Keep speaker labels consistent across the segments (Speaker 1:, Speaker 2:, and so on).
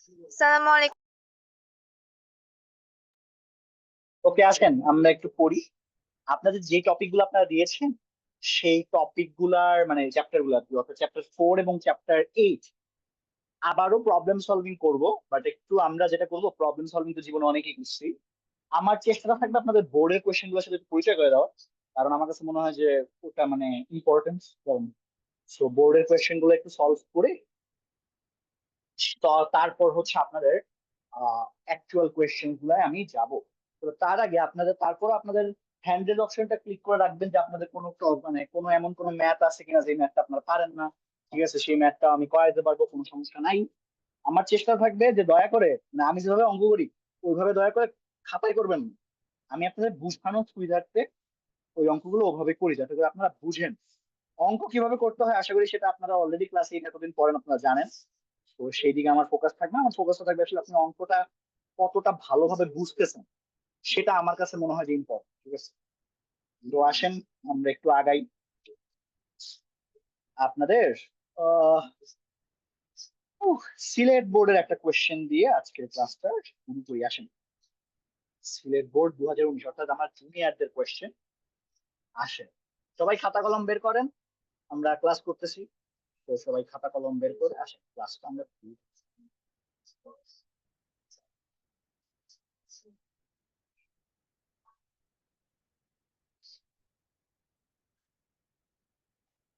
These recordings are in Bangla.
Speaker 1: আসসালামু আলাইকুম।
Speaker 2: ওকে, আসেন আমরা একটু পড়ি। আপনাদের যে টপিক গুলো আপনারা দিয়েছেন সেই টপিক গুলার মানে চ্যাপ্টার গুলো আর কি, অর্থাৎ চ্যাপ্টার 4 এবং চ্যাপ্টার 8 আবারও প্রবলেম সলভিং করব। বাট একটু আমরা যেটা করব, প্রবলেম সলভিং তো জীবনে অনেকেই করছি। আমার চেষ্টাটা থাকবে আপনাদের বোর্ডের কোয়েশ্চেন গুলোর সাথে একটু পরিচয় করে দেওয়া, কারণ আমার কাছে মনে হয় যে ওটা মানে ইম্পর্টেন্স। সো বোর্ডের কোয়েশ্চেন গুলো একটু সলভ করে তো তারপর হচ্ছে আপনাদের অ্যাকচুয়াল কোয়েশ্চেন গুলাই আমি যাব। তো তার আগে আপনাদের হ্যান্ডেল অপশনটা ক্লিক করে রাখবেন যে আপনাদের মানে কোনো এমন কোনো ম্যাথ আছে কিনা যে ম্যাথটা আপনারা পারেন না। ঠিক আছে, সেই ম্যাথটা আমি করাইতে পারবো, কোনো সমস্যা নাই। আমার চেষ্টা থাকবে যে দয়া করে, না আমি যেভাবে অঙ্ক করি ওইভাবে দয়া করে খাতায় করবেন না। আমি আপনাদের বুঝানোর সুবিধার্থে ওই অঙ্কগুলো ওভাবে করি যাতে করে আপনারা বুঝেন অঙ্ক কিভাবে করতে হয়। আশা করি সেটা আপনারা অলরেডি ক্লাসে এতদিন পড়েন, আপনারা জানেন। তো সেই দিকে আমার ফোকাস থাকবে, আমার ফোকাসটা থাকবে আসলে আপনি অঙ্কটা কতটা ভালোভাবে বুঝতেছেন, সেটা আমার কাছে মনে হয় যে ইম্পর্টেন্ট। ঠিক আছে, তো আসেন আমরা একটু আগাই। আপনাদের আহ সিলেট বোর্ডের একটা কোয়েশ্চেন দিয়ে আজকের ক্লাসটা শুরু করি। আসেন, সিলেট বোর্ড 2019, অর্থাৎ আমার জুনিয়রদের কোয়েশ্চেন। আসেন, সবাই খাতা কলম বের করেন, আমরা ক্লাস করতেছি। তো সবাই খাতা কলম বের করে আসেন, ক্লাসটা আমরা শুরু করি।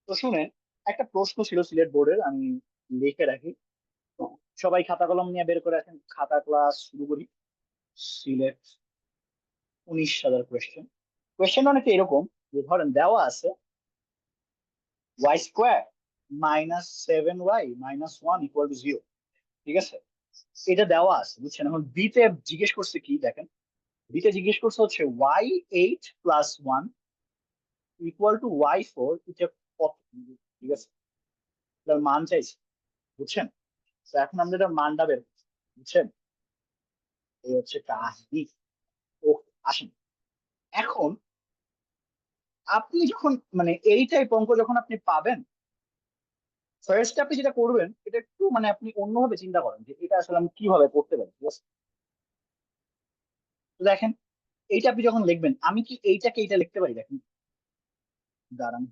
Speaker 2: তো শুনেন, একটা প্রশ্ন ছিল সিলেট বোর্ডের, আমি লিখে রাখি। সবাই খাতা কলম নিয়ে বের করে আসেন, খাতা ক্লাস শুরু করি। সিলেট 19 সালের কোয়েশ্চেন। কোয়েশ্চেন অনেকটা এরকম যে ধরেন দেওয়া আছে y² -7y - 1 = 0। ঠিক আছে, এটা দেওয়া আছে বুঝছেন। এখন বিতে জিজ্ঞেস করছে কি দেখেন, বিতে জিজ্ঞেস করছে হচ্ছে y8 + 1 = y4, এটা কত। ঠিক আছে, এটার মান চাইছে, বুঝছেন। তো এখন আমরা এটার মানটা বের করছি, বুঝছেন। এই হচ্ছে কাহিনী। ও, আসেন এখন আপনি যখন মানে এই টাইপ অঙ্ক যখন আপনি পাবেন, ফার্স্ট আপনি যেটা করবেন এটা একটু মানে আপনি অন্যভাবে চিন্তা করেন যে এটা আসলে আমি কিভাবে করতে পারি। ঠিক আছে, তো দেখেন এইটা আপনি যখন লিখবেন, আমি কি এইটাকে এইটা লিখতে পারি? দেখেন, দাঁড়ান।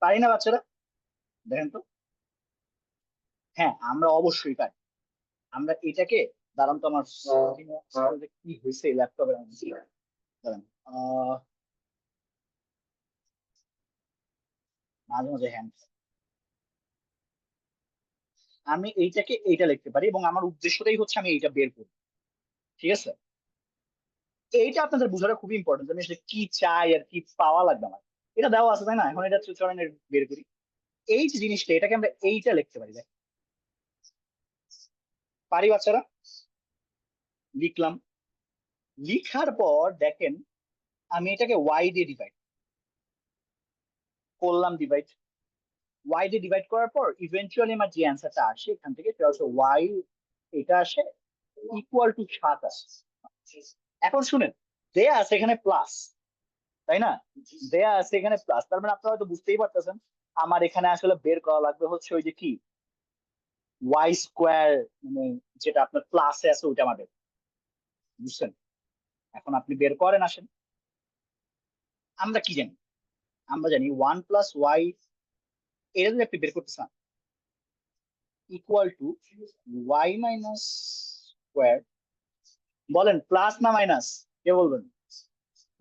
Speaker 2: পারি না বাচ্চারা? দেখেন তো। হ্যাঁ, আমরা অবশ্যই পারি। আমরা এটাকে, দাঁড়ান তো আমার কি হয়েছে ল্যাপটপে। দাঁড়ান, মাঝে মাঝে হ্যান্ড। আমি এইটাকে এইটা লিখতে পারি এবং আমার উদ্দেশ্যটাই হচ্ছে আমি এইটা বের করি। ঠিক আছে, এইটা আপনাদের বোঝাটা খুবই ইম্পর্টেন্ট। আমি আসলে কি চাই আর কি পাওয়া লাগবে আমার, এটা দেওয়া আছে তাই না। এখন এটা চলেন এর বের করি। এই যে জিনিসটা, এটাকে আমরা এইটা লিখতে পারি, দেখ পারি বাচ্চারা? লিখলাম, লিখার পর দেখেন আমি এটাকে ওয়াই দিয়ে ডিভাইড করলাম। ওয়াই দিয়ে ডিভাইড করার পর ইভেন্চুয়ালি আমার যে অ্যান্সারটা আসে এখান থেকে সেটা হচ্ছে ওয়াই, এটা আসে = 7 আসে। এখন শুনেন, দেয়া আছে এখানে প্লাস, তাই না? দেয়া আছে এখানে প্লাস, তার মানে আপনারা হয়তো বুঝতেই পারতেছেন আমার এখানে আসলে বের করা লাগবে হচ্ছে ওই যে কি y², মানে যেটা আপনার প্লাসে আছে ওইটা আমাদের, বুঝছেন। এখন আপনি বের করেন, আসেন। আমরা কি জানি? আমরা জানি 1 + y, এটা যদি আপনি বের করতে চান, = y - স্কোয়ার। বলেন প্লাস না মাইনাস? কে বলবেন,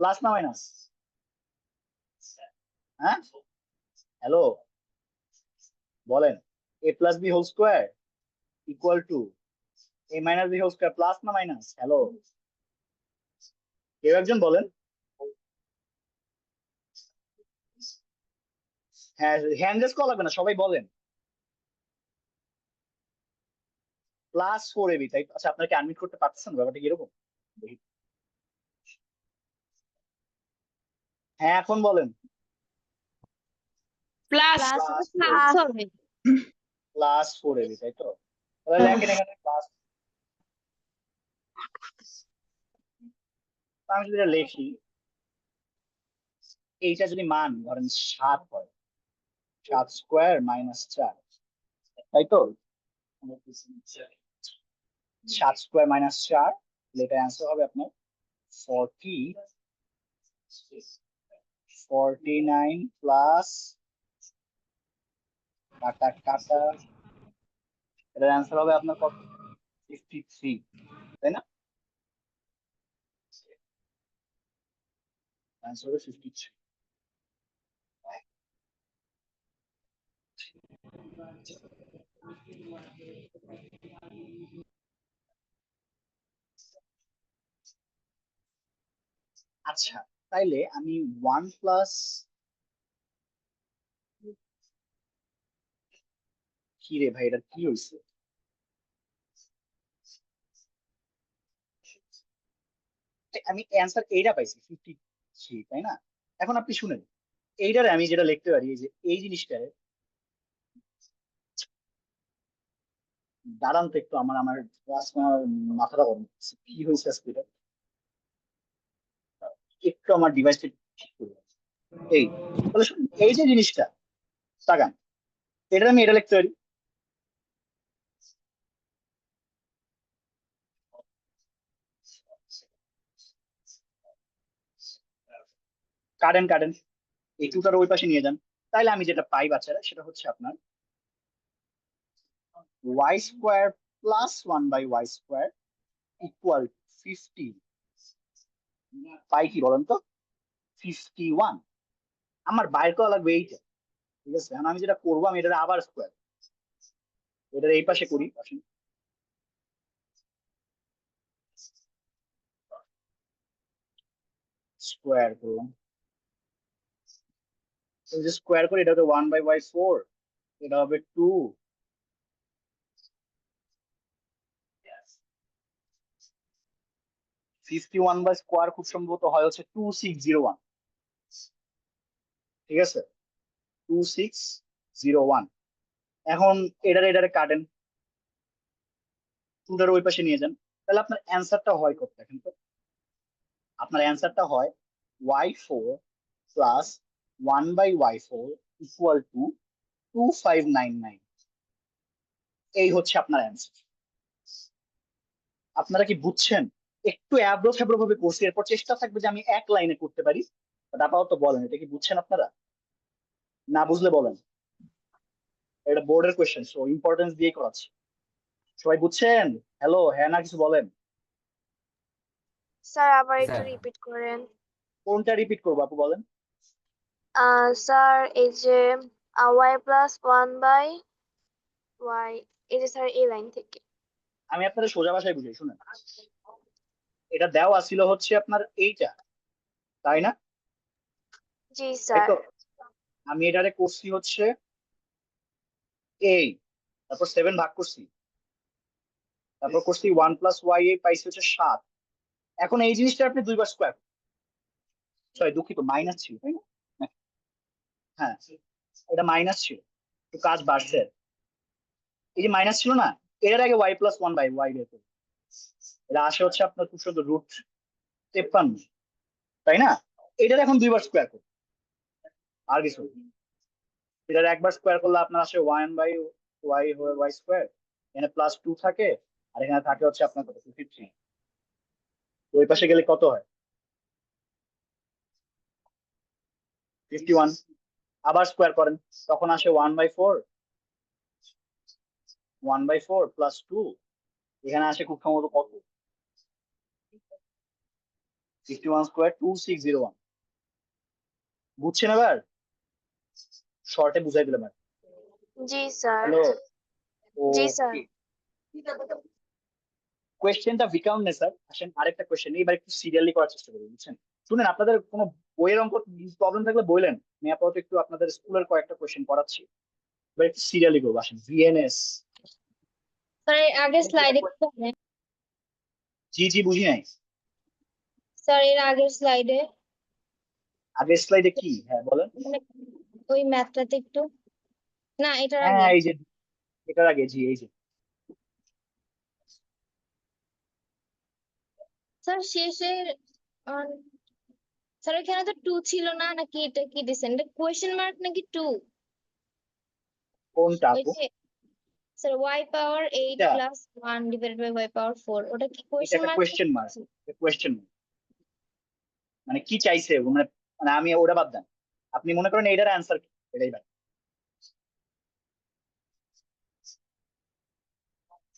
Speaker 2: প্লাস না মাইনাস? হ্যাঁ, হ্যালো, বলেন। a + b² = a - b², plus না মাইনাস? হ্যালো, কেউ একজন বলেন। হ্যাঁ, হ্যান্ড রেজ করা লাগবে না, সবাই বলেন। +4ab, তাই তো? আচ্ছা, আপনারা কি আনমিট করতে পারতেছেন? ব্যাপারটা কি এরকম? দেখি। হ্যাঁ, এখন বলেন।
Speaker 3: Plus
Speaker 1: plus
Speaker 2: plus four
Speaker 1: plus হবে।
Speaker 2: +4ab, তাই তো? তাহলে লেখেন এখানে প্লাস। আমি যদি এটা লিখি, এইটা যদি মান ধরেন 7 হয়, 7 স্কোয়ার মাইনাস 4, তাই তো? 7 স্কোয়ার মাইনাস 4, এটা অ্যান্সার হবে আপনার 49 প্লাস কাটা কাটা, এটার অ্যান্সার হবে আপনার কত? 53, তাই না? অ্যান্সার হবে 53। আচ্ছা, তাইলে আমি 1 প্লাস, কি রে ভাই, এটা কি হয়েছে? আমি অ্যান্সার এইটা পাইছি 53, তাই না? এখন আপনি শুনেন, এইটারে আমি যেটা লিখতে পারি, এই যে এই জিনিসটারে, দাঁড়ান তো একটু, আমার আমার আজকে আমার মাথাটা গরম হচ্ছে। কি হয়েছে আজকে এটা? একটু আমার ডিভাইসটা ঠিক করে নিই। এই, তাহলে শুনুন, এই যে জিনিসটা, তাকান, এটা আমি এটা লিখতে পারি, কাটেন কাটেন, এই টুটার ওই পাশে নিয়ে যান। তাইলে আমি যেটা পাই বাচ্চারা, সেটা হচ্ছে আপনার y square plus 1/y² equal 50। পাই কি বলেন তো? 51। আমার বাইর করা লাগবে এইটা, ঠিক আছে? এখন আমি যেটা করবো, আমি এটা আবার স্কোয়ার, এটা এই পাশে করি, আসেন। স্কোয়ার করলাম, যে স্কোয়ার করে এটা হবে 1/y4, এটা হবে 2। 51 বাই স্কোয়ার খুব সম্ভবত হয় হচ্ছে 2601, ঠিক আছে? 2601। এখন এটারে কাটেন, টুটার ওই পাশে নিয়ে যান। তাহলে আপনার অ্যান্সারটা হয় কত দেখেন তো? আপনার অ্যান্সারটা হয় y4 plus 1/y4 equal to 2599। এই হচ্ছে আপনার অ্যান্সার। আপনারা কি বুঝছেন? একটু অ্যাব্রো থ্যাব্রো ভাবে করছি, এরপর চেষ্টা থাকবে যে আমি এক লাইনে করতে পারি, বাট আপাতত বলেন, এটা কি বুঝছেন আপনারা? না বুঝলে বলেন, এটা বোর্ডের কোয়েশ্চেন, সো ইম্পর্টেন্স দিয়ে করাচ্ছি। সবাই বুঝছেন? হ্যালো, হ্যাঁ না কিছু বলেন।
Speaker 1: স্যার আবার একটু
Speaker 3: স্যার
Speaker 1: রিপিট করেন।
Speaker 2: কোনটা রিপিট করবো আপু বলেন?
Speaker 1: স্যার এই যে y+1/y, এই যে স্যার এই লাইন থেকে।
Speaker 2: আমি আপনাদের সোজা ভাষায় বুঝাই, শুনেন। এটা দেওয়া ছিল হচ্ছে আপনার এইটা, তাই না?
Speaker 1: জি
Speaker 2: তাই
Speaker 1: স্যার।
Speaker 2: তো? আমি এটারে করছি হচ্ছে এই, তারপর 7 ভাগ করছি, তারপর করছি 1+y, এই পাইছি হচ্ছে 7। এখন এই জিনিসটা আপনি দুইবার স্কোয়ার, সরি দুঃখিত, মাইনাস ছিল, তাই না? হ্যাঁ, এটা মাইনাস ছিল, তো কাজ বাড়ছে। এই যে মাইনাস ছিল না, এর আগে y+1/y বের করবো, এটা আসে হচ্ছে আপনার খুব সুন্দর √53, তাই না? এটার এখন দুইবার স্কোয়ার করুন, আর কিছু না। এটার একবার স্কোয়ার করলে আপনার আসে 1/y² এখানে +2 থাকে, আর এখানে থাকে হচ্ছে আপনার কত, 53। ওই পাশে গেলে কত হয়? 51। আবার স্কোয়ার করেন, তখন আসে 1/4, 1/4 +2, এখানে আসে খুব সম্ভবত কত, 51² 2601। বুঝছেন এবার? শর্টে বুঝাই দিলাম।
Speaker 1: জি স্যার।
Speaker 2: হ্যালো,
Speaker 1: জি স্যার।
Speaker 2: ওকে। কোয়েশ্চেনটা বিকাউন্ট নেই স্যার, আসেন আরেকটা কোয়েশ্চেন, এইবার একটু সিরিয়ালি করার চেষ্টা করি, বুঝছেন? শুনেন, আপনাদের কোনো বইয়ের অঙ্ক প্রবলেম থাকলে বললেন, আমি আপাতত একটু আপনাদের স্কুলের কয়েকটা কোয়েশ্চেন করাচ্ছি, এবার একটু সিরিয়ালি করবো, আসেন। ভিএনএস,
Speaker 4: স্যার এর আগের স্লাইডে
Speaker 2: জি জি বুঝি নাই।
Speaker 4: স্যার এর আগের স্লাইডে
Speaker 2: আগের স্লাইডে কি, হ্যাঁ বলেন।
Speaker 4: ওই ম্যাথটাতে একটু, না এটার
Speaker 2: হ্যাঁ
Speaker 4: আগে
Speaker 2: এই যে, এটার আগে, জি এই যে।
Speaker 4: স্যার শেষের স্যার এখানে তো 2 ছিল না, নাকি এটা কি দিছেন, এটা কোয়েশ্চেন মার্ক নাকি 2?
Speaker 2: কোনটা
Speaker 4: ওই
Speaker 2: আপু?
Speaker 4: যে স্যার y পাওয়ার 8
Speaker 2: এটা
Speaker 4: প্লাস 1 ডিভাইডেড বাই y পাওয়ার 4, ওটা কি
Speaker 2: এটা
Speaker 4: কোয়েশ্চেন
Speaker 2: একটা
Speaker 4: মার্ক?
Speaker 2: Question mark. কোয়েশ্চেন মানে কি চাইছে ও? মানে মানে আমি ওটা বাদ দেন, আপনি মনে করেন এটার অ্যান্সার কি, এটাই বাদ।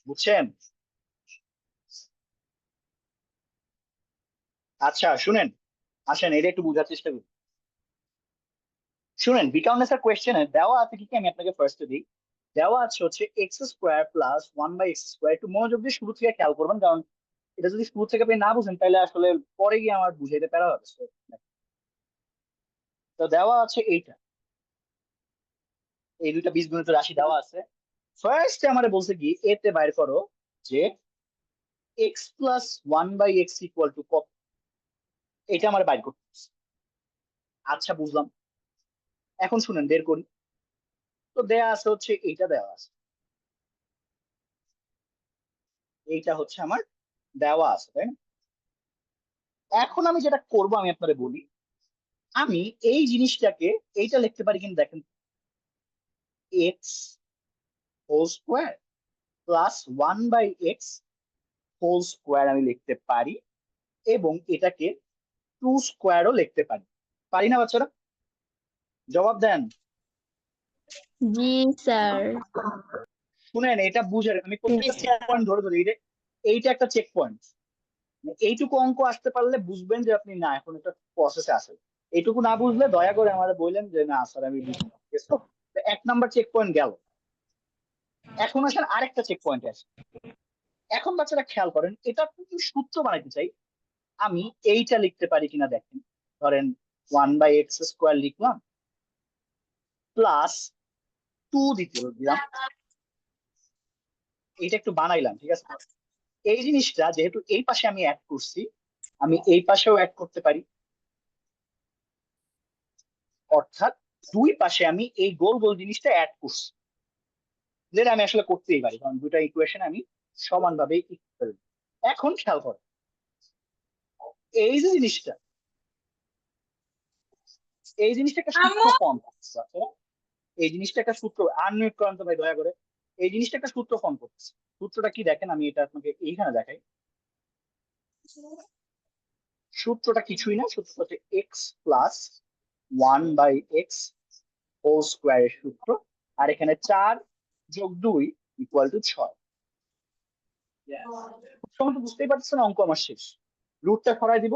Speaker 2: বুঝছেন? আচ্ছা শুনেন, আসেন এটা একটু বোঝার চেষ্টা করি। শুনেন, বিকাউন্ট স্যার কোয়েশ্চেনে দেওয়া আছে কি কি, আমি আপনাকে ফার্স্টে দিই। দেওয়া আছে হচ্ছে এক্স স্কোয়ার প্লাস 1/x²। একটু মনোযোগ দিয়ে শুরু থেকে খেয়াল করবেন, কারণ এটা যদি শুরু থেকে আপনি না বুঝেন তাহলে আসলে পরে গিয়ে আমার বুঝাইতে পারা হবে। So, তো দেওয়া আছে এইটা, এই দুইটা বীজগণিত রাশি দেওয়া আছে। ফার্স্ট আমারে বলছে কি এতে বাইর করো যে x plus 1/x equal to কত, এটা আমার বাইর করতে হবে। আচ্ছা বুঝলাম, এখন শুনেন বের করি। তো দেয়া আছে হচ্ছে এইটা দেওয়া আছে, এইটা হচ্ছে আমার দেওয়া আছে, তাই না? এখন আমি যেটা করব আমি আপনাদের বলি, আমি এই জিনিসটাকে এইটা লিখতে পারি কিন্তু দেখেন, x whole square plus 1/x whole square আমি লিখতে পারি, এবং এটাকে 2 স্কোয়ারও লিখতে পারি। পারি না বাচ্চারা? জবাব দেন।
Speaker 4: জি স্যার।
Speaker 2: শুনেন এটা বুঝেন, আমি প্রত্যেকটা চেক পয়েন্ট ধরে ধরে এইটা একটা চেক পয়েন্ট। এইটুকু অঙ্ক আসতে পারলে বুঝবেন যে আপনি না এখন একটা প্রসেসে আসেন। এইটুকু না বুঝলে দয়া করে আমাদের বললেন যে না স্যার আমি বুঝি না। ঠিক আছে? তো 1 নাম্বার চেক পয়েন্ট গেল। এখন আসেন আরেকটা চেক পয়েন্টে আসে। এখন বাচ্চারা খেয়াল করেন, এটা কিন্তু সূত্র বানাইতে চাই, আমি এইটা লিখতে পারি কিনা দেখেন। ধরেন 1/x² লিখলাম প্লাস 2 দিতে দিলাম, এইটা একটু বানাইলাম, ঠিক আছে? এই জিনিসটা যেহেতু এই পাশে আমি অ্যাড করছি, আমি এই পাশেও অ্যাড করতে পারি। অর্থাৎ দুই পাশে আমি এই গোল গোল জিনিসটা অ্যাড করছি, যেটা আমি আসলে করতেই পারি, কারণ দুইটা ইকুয়েশন আমি সমানভাবে ইকুয়াল। এখন খেয়াল করো, এই যে জিনিসটা, এই জিনিসটা একটা সূত্র ফর্ম করছে। এই জিনিসটা একটা সূত্র, আনমিউট করেন তো ভাই দয়া করে। এই জিনিসটা একটা সূত্র ফর্ম করতেছে। সূত্রটা কি দেখেন, আমি এটা আপনাকে এইখানে দেখাই। সূত্রটা কিছুই না, সূত্রটা হচ্ছে এক্স প্লাস 1/x হোল স্কোয়ারের সূত্র। আর এখানে 4+2 = 6। সময় তো বুঝতেই পারছেন, অঙ্ক আমার শেষ। রুটটা সরাই দিব,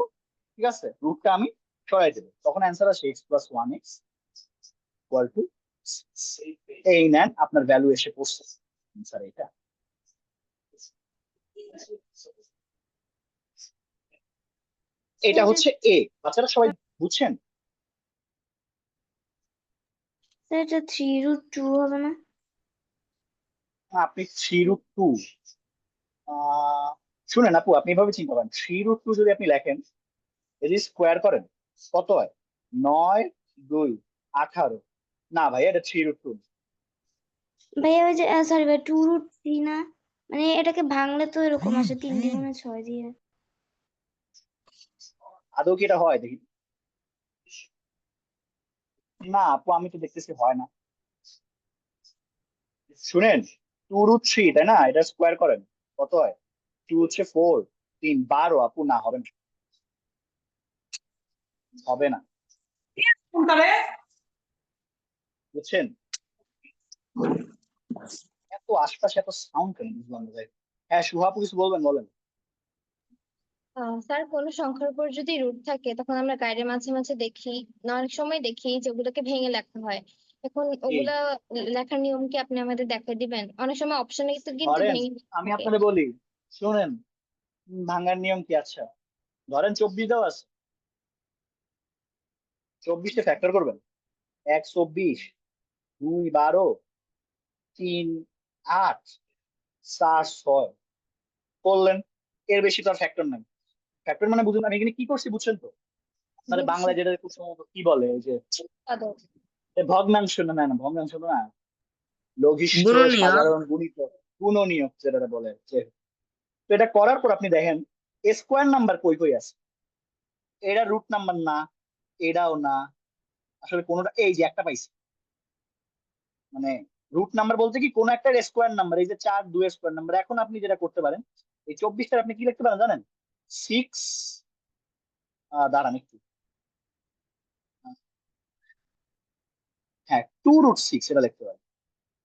Speaker 2: ঠিক আছে? রুটটা আমি সরাই দেবো, তখন অ্যান্সার আসে x+1x = এই নেন আপনার ভ্যালু এসে পড়ছে, স্যার এটা। এটা হচ্ছে এ। বাচ্চারা সবাই বুঝছেন?
Speaker 4: এটা 3√2 হবে না?
Speaker 2: আপনি 3√2, শুনেন আপু, আপনি এভাবে চিন্তা করেন, 3√2 যদি আপনি লেখেন, যদি স্কোয়ার করেন কত হয়? 9, 2, 18। না ভাই, এটা 3√2।
Speaker 4: ভাইয়া ওই যে সরি ভাই 2√3 না, মানে এটাকে ভাঙলে তো এরকম আসে 3 দ্বিগুণে 6 দিয়ে।
Speaker 2: আদৌ কি এটা হয় দেখি? না আপু, আমি তো দেখতেছি হয় না। শুনেন, 2√3 তাই না, এটা স্কোয়ার করেন কত হয়? 2 হচ্ছে 4, 3 12। আপু না, হবে না, হবে না, বুঝছেন? এত আশপাশে এত সাউন্ড কেন, বুঝলাম না ভাই। হ্যাঁ শুভ আপু কিছু বলবেন, বলেন।
Speaker 4: স্যার কোন সংখ্যার উপর যদি রুট থাকে তখন আমরা গাইডের মাঝে মাঝে দেখি, না অনেক সময় দেখি যে ওগুলোকে ভেঙে লেখা হয়। এখন
Speaker 2: কি
Speaker 4: ওগুলা লেখার নিয়ম কি আপনি আমাদের দেখাই দিবেন? অনেক সময় অপশনে কিন্তু
Speaker 2: ধরেন,
Speaker 4: ভেঙে
Speaker 2: আমি
Speaker 4: থাকে।
Speaker 2: আপনাদের বলি, শুনেন, ভাঙার নিয়ম কি? আচ্ছা ধরেন 24 দেওয়া আছে, 24টা ফ্যাক্টর করবেন। 1 24, 2 12, 3 8, 4 6 করলেন। এর বেশি তো আর ফ্যাক্টর নাই। ফ্যাক্টর মানে বুঝুন, আমি এখানে কি করছি বুঝছেন তো? মানে
Speaker 4: বুঝছি।
Speaker 2: বাংলায় যেটা খুব সম্ভবত কি বলে, ওই যে
Speaker 4: আদর।
Speaker 2: ভগ্নাংশ, না না না, ভগ্নাংশ না, লঘিষ্ঠ
Speaker 3: গুণনীয়ক।
Speaker 2: সাধারণ গুণিত, গুণনীয়ক যেটা বলে যে। তো এটা করার পর আপনি দেখেন স্কোয়ার নাম্বার কই কই আছে। এটা রুট নাম্বার না, এটাও না, আসলে কোনোটা। এই যে একটা পাইছি, মানে রুট নাম্বার বলতে কি কোন একটা স্কোয়ার নাম্বার, এই যে 4 2 স্কোয়ার নাম্বার। এখন আপনি যেটা করতে পারেন, এই 24টার আপনি কি লিখতে পারেন জানেন? 6 দাঁড়ান একটু, হ্যাঁ 2√6 এটা লিখতে পারেন।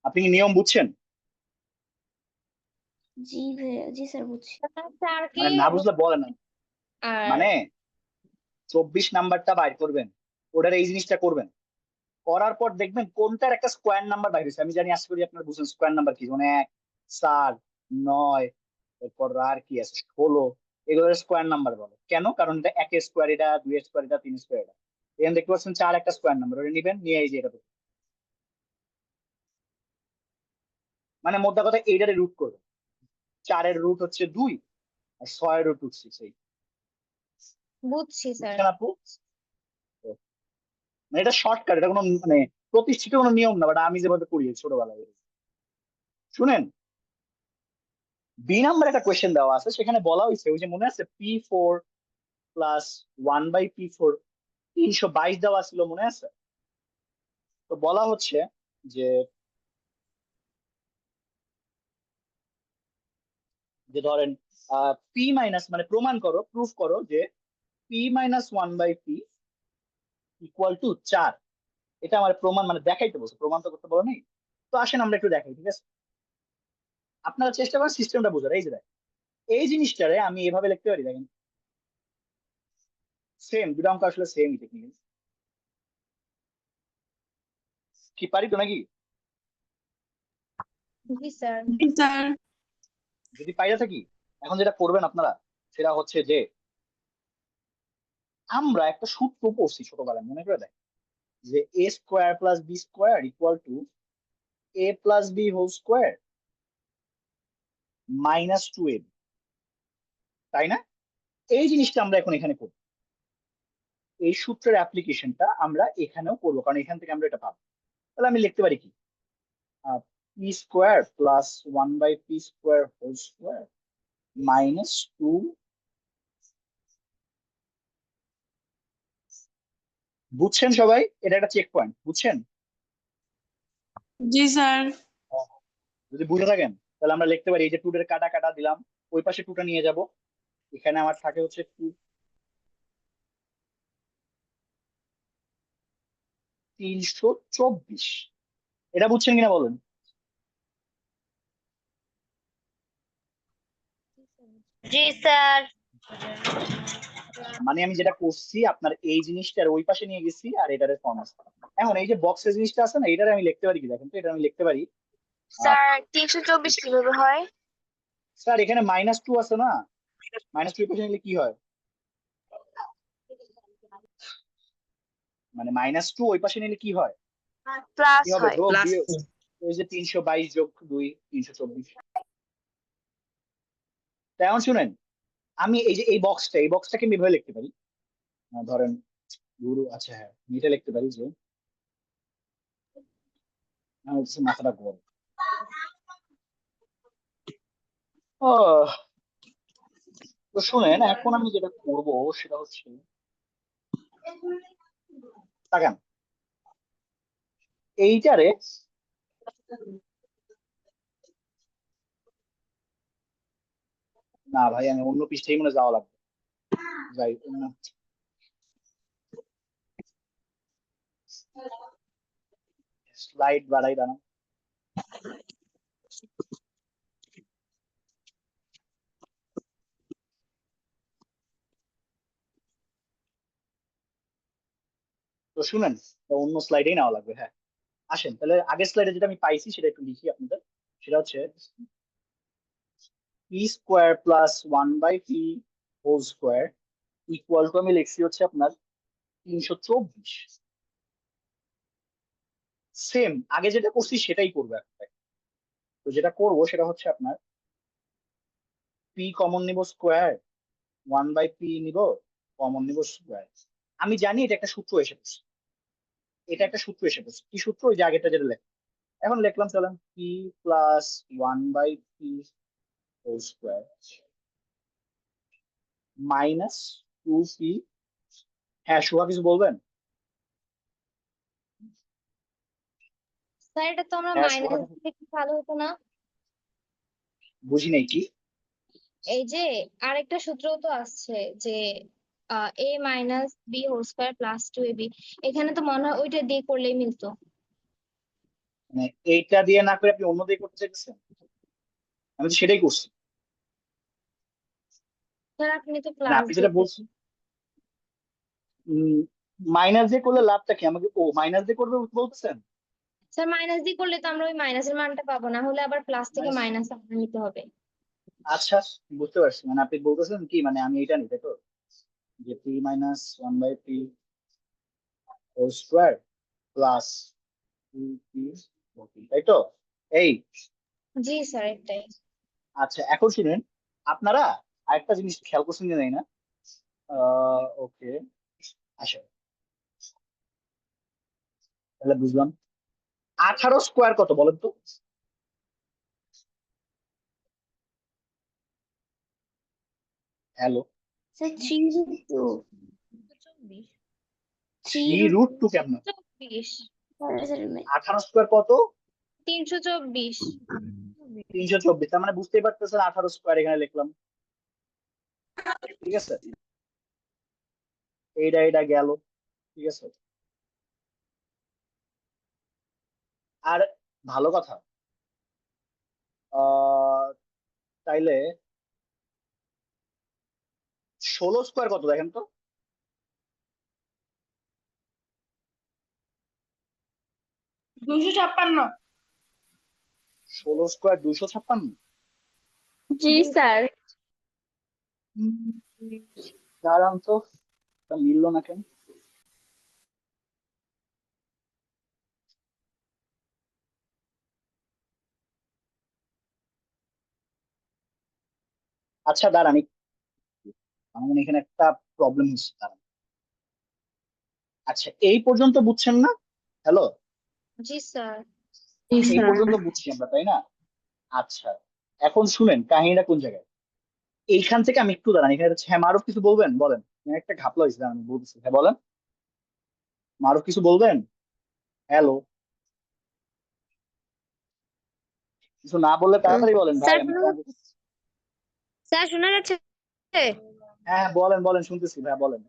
Speaker 2: আপনি কি নিয়ম বুঝছেন?
Speaker 4: জি ভাইয়া, জি স্যার বুঝছি।
Speaker 1: স্যার কি
Speaker 2: মানে না বুঝলে বলেন না।
Speaker 1: আর
Speaker 2: মানে 24 নাম্বারটা বাইর করবেন, ওটার এই জিনিসটা করবেন, করার পর দেখবেন কোনটার একটা স্কোয়ার নাম্বার বাইর হয়েছে। আমি জানি আশা করি আপনারা বুঝছেন স্কোয়ার নাম্বার কি, মানে 1 4 9, এরপর আর কি আছে 16, এগুলোর স্কোয়ার নাম্বার বলে। কেন? কারণ এটা 1 স্কোয়ার, এটা 2 স্কোয়ার, এটা 3 স্কোয়ার। এটা এখানে দেখতে পাচ্ছেন 4 একটা স্কোয়ার নাম্বার, ওটা নিবেন, নিয়ে এই যে এটা করবেন। মানে মোদ্দা কথা এইটারে রুট করবেন। 4 এর রুট হচ্ছে 2 আর 6 এর রুট 6। এই
Speaker 1: বুঝছি স্যার।
Speaker 2: বুঝছেন আপু? মানে এটা শর্টকাট, এটা কোনো মানে প্রতিষ্ঠিত কোনো নিয়ম না, বাট আমি যেভাবে করি ছোটবেলায়। শুনেন, বি নাম্বার একটা কোয়েশ্চেন দেওয়া আছে, সেখানে বলা হয়েছে ওই যে মনে আছে P4 প্লাস 1/P4 322 দেওয়া ছিল, মনে আছে? তো বলা হচ্ছে যে যে ধরেন পি মাইনাস, মানে প্রমাণ করো, প্রুফ করো যে P-1/P ইকুয়াল টু 4। এটা আমার প্রমাণ, মানে দেখাইতে বলছে, প্রমাণ তো করতে বলো নেই। তো আসেন আমরা একটু দেখাই, ঠিক আছে? আপনারা চেষ্টা করেন সিস্টেমটা বোঝার। এই যে দেখেন, এই জিনিসটারে আমি এভাবে লিখতে পারি, দেখেন সেম, দুটো অঙ্ক আসলে সেমই টেকনিক্যালি। কি পারি তো নাকি?
Speaker 1: জি স্যার।
Speaker 3: স্যার।
Speaker 2: যদি পাইরা থাকি, এখন যেটা করবেন আপনারা সেটা হচ্ছে যে আমরা একটা সূত্র পড়ছি ছোটবেলায়, মনে করে দেয় যে A square plus B square equal to A plus B whole square -2ab, তাই না? এই জিনিসটা আমরা এখন এখানে করব, এই সূত্রের অ্যাপ্লিকেশনটা আমরা এখানেও করবো, কারণ এখান থেকে আমরা এটা পাবো। তাহলে আমি লিখতে পারি কি, p square plus 1/p square whole square -2। বুঝছেন সবাই? এটা একটা চেক পয়েন্ট, বুঝছেন?
Speaker 3: জি স্যার।
Speaker 2: যদি বুঝে থাকেন তাহলে আমরা লিখতে পারি এই যে 2 এর কাটা কাটা দিলাম, ওই পাশে 2টা নিয়ে যাব, এখানে আমার থাকে হচ্ছে 324। এটা বুঝছেন কিনা বলেন?
Speaker 1: জি স্যার।
Speaker 2: মানে আমি যেটা করছি আপনার এই জিনিসটার ওই পাশে নিয়ে গেছি, আর এটার ফর্ম আছে। এখন এই যে বক্সের জিনিসটা আছে না, এটারে আমি লিখতে পারি কি, দেখেন তো, এটা আমি লিখতে পারি
Speaker 1: স্যার 324 কিভাবে হয়?
Speaker 2: স্যার এখানে -2 আছে না, -2 এর পাশে নিলে কি হয়, মানে -2 ওই পাশে নিলে কি হয়,
Speaker 1: প্লাস
Speaker 2: কি হবে,
Speaker 1: হয়।
Speaker 2: যোগ
Speaker 3: প্লাস।
Speaker 2: বিয়োগ। ওই যে 322 যোগ 2 324। এখন শুনেন, আমি এই যে এই বক্সটাকে আমি এভাবে লিখতে পারি, ধরেন গুরু, আচ্ছা হ্যাঁ এটা লিখতে পারি যে আমার হচ্ছে মাথাটা গরম। ও, তো শুনেন এখন আমি যেটা করব সেটা হচ্ছে, তাকান এইটারে, না ভাই আমি অন্য পৃষ্ঠায় মনে হয় যাওয়া লাগবে, যাই অন্য। স্লাইড বাড়াই দাঁড়ান। তো শুনেন, তো অন্য স্লাইডেই নেওয়া লাগবে, হ্যাঁ। আসেন তাহলে আগের স্লাইডে যেটা আমি পাইছি সেটা একটু লিখি আপনাদের। সেটা হচ্ছে p square plus 1/p whole square equal to, আমি লিখছি হচ্ছে আপনার 324। সেম আগে যেটা করছি সেটাই করবো একটা। তো যেটা করব সেটা হচ্ছে আপনার পি কমন নিব স্কোয়ার, 1/p নিব, কমন নিব স্কোয়ার। আমি জানি এটা একটা সূত্র এসে পড়ছে, এটা একটা সূত্র এসে পড়ছে। কি সূত্র? ওই যে আগেটা যেটা লেখ, এখন লিখলাম, চলেন P plus 1/p whole square -2p। হ্যাঁ শুভা কিছু বলবেন?
Speaker 3: স্যার এটা তো আমরা
Speaker 2: হ্যাঁ
Speaker 3: মাইনাস দিলে কি ভালো হতো না?
Speaker 2: বুঝি নাই কি।
Speaker 3: এই যে আরেকটা সূত্র তো আসছে যে a minus b whole square plus 2ab, এখানে তো মনে হয় ওইটা দিয়ে করলেই মিলতো।
Speaker 2: মানে এইটা দিয়ে না করে আপনি অন্য দিয়ে করতে চাইতেছেন? আমি তো সেটাই করছি।
Speaker 3: স্যার আপনি তো
Speaker 2: মানে
Speaker 3: প্লাস
Speaker 2: আপনি যেটা বলছেন মাইনাস দিয়ে করলে লাভটা কি, আমাকে ও মাইনাস দিয়ে করবে বলতেছেন?
Speaker 3: স্যার মাইনাস দিয়ে করলে তো আমরা ওই মাইনাসের মানটা পাবো না, হলে আবার প্লাস থেকে
Speaker 2: Minus-
Speaker 3: মাইনাস নিতে হবে।
Speaker 2: আচ্ছা, বুঝতে পারছি। মানে আপনি বলতেছেন কি, মানে আমি এটা নিতে তো, যে p minus one by p whole square plus two p, তাই তো? এই
Speaker 3: জি স্যার এটাই।
Speaker 2: আচ্ছা, এখন শুনেন আপনারা আরেকটা জিনিস খেয়াল করছেন কি জানি না। ওকে, আচ্ছা, তাহলে বুঝলাম। 18 স্কোয়ার কত বলেন তো? হ্যালো,
Speaker 4: স্যার 3√2
Speaker 3: 24
Speaker 2: 3√2 কেমন?
Speaker 3: 24
Speaker 2: 18 স্কোয়ার কত?
Speaker 3: 324।
Speaker 2: 324, তার মানে বুঝতেই পারতেছেন 18 স্কোয়ার এখানে লিখলাম। ঠিক আছে, এইটা এটা গেল। ঠিক আছে, আর ভালো কথা, আহ তাইলে 16 স্কোয়ার কত দেখেন তো?
Speaker 5: 256।
Speaker 2: 16 স্কোয়ার 256।
Speaker 1: জি স্যার।
Speaker 2: দাঁড়ান তো, তা মিললো না কেন? আচ্ছা দাঁড়ান আমার মনে হয় এখানে একটা প্রবলেম হচ্ছে, দাঁড়ান। আচ্ছা, এই পর্যন্ত বুঝছেন না? হ্যালো,
Speaker 3: জি স্যার।
Speaker 2: এই পর্যন্ত বুঝছি আমরা, তাই না? আচ্ছা, এখন শুনেন কাহিনীটা কোন জায়গায়। এইখান থেকে আমি একটু দাঁড়ান, এখানে হচ্ছে, হ্যাঁ মারুফ কিছু বলবেন, বলেন। এখানে একটা ঘাপলা হয়েছে, দাঁড়ান আমি বলতেছি, হ্যাঁ বলেন। মারুফ কিছু বলবেন? হ্যালো, কিছু না বললে তাড়াতাড়ি বলেন ভাই,
Speaker 4: স্যার
Speaker 2: আমি
Speaker 4: স্যার শোনা যাচ্ছে?
Speaker 2: হ্যাঁ হ্যাঁ, বলেন বলেন, শুনতেছি ভাই, বলেন।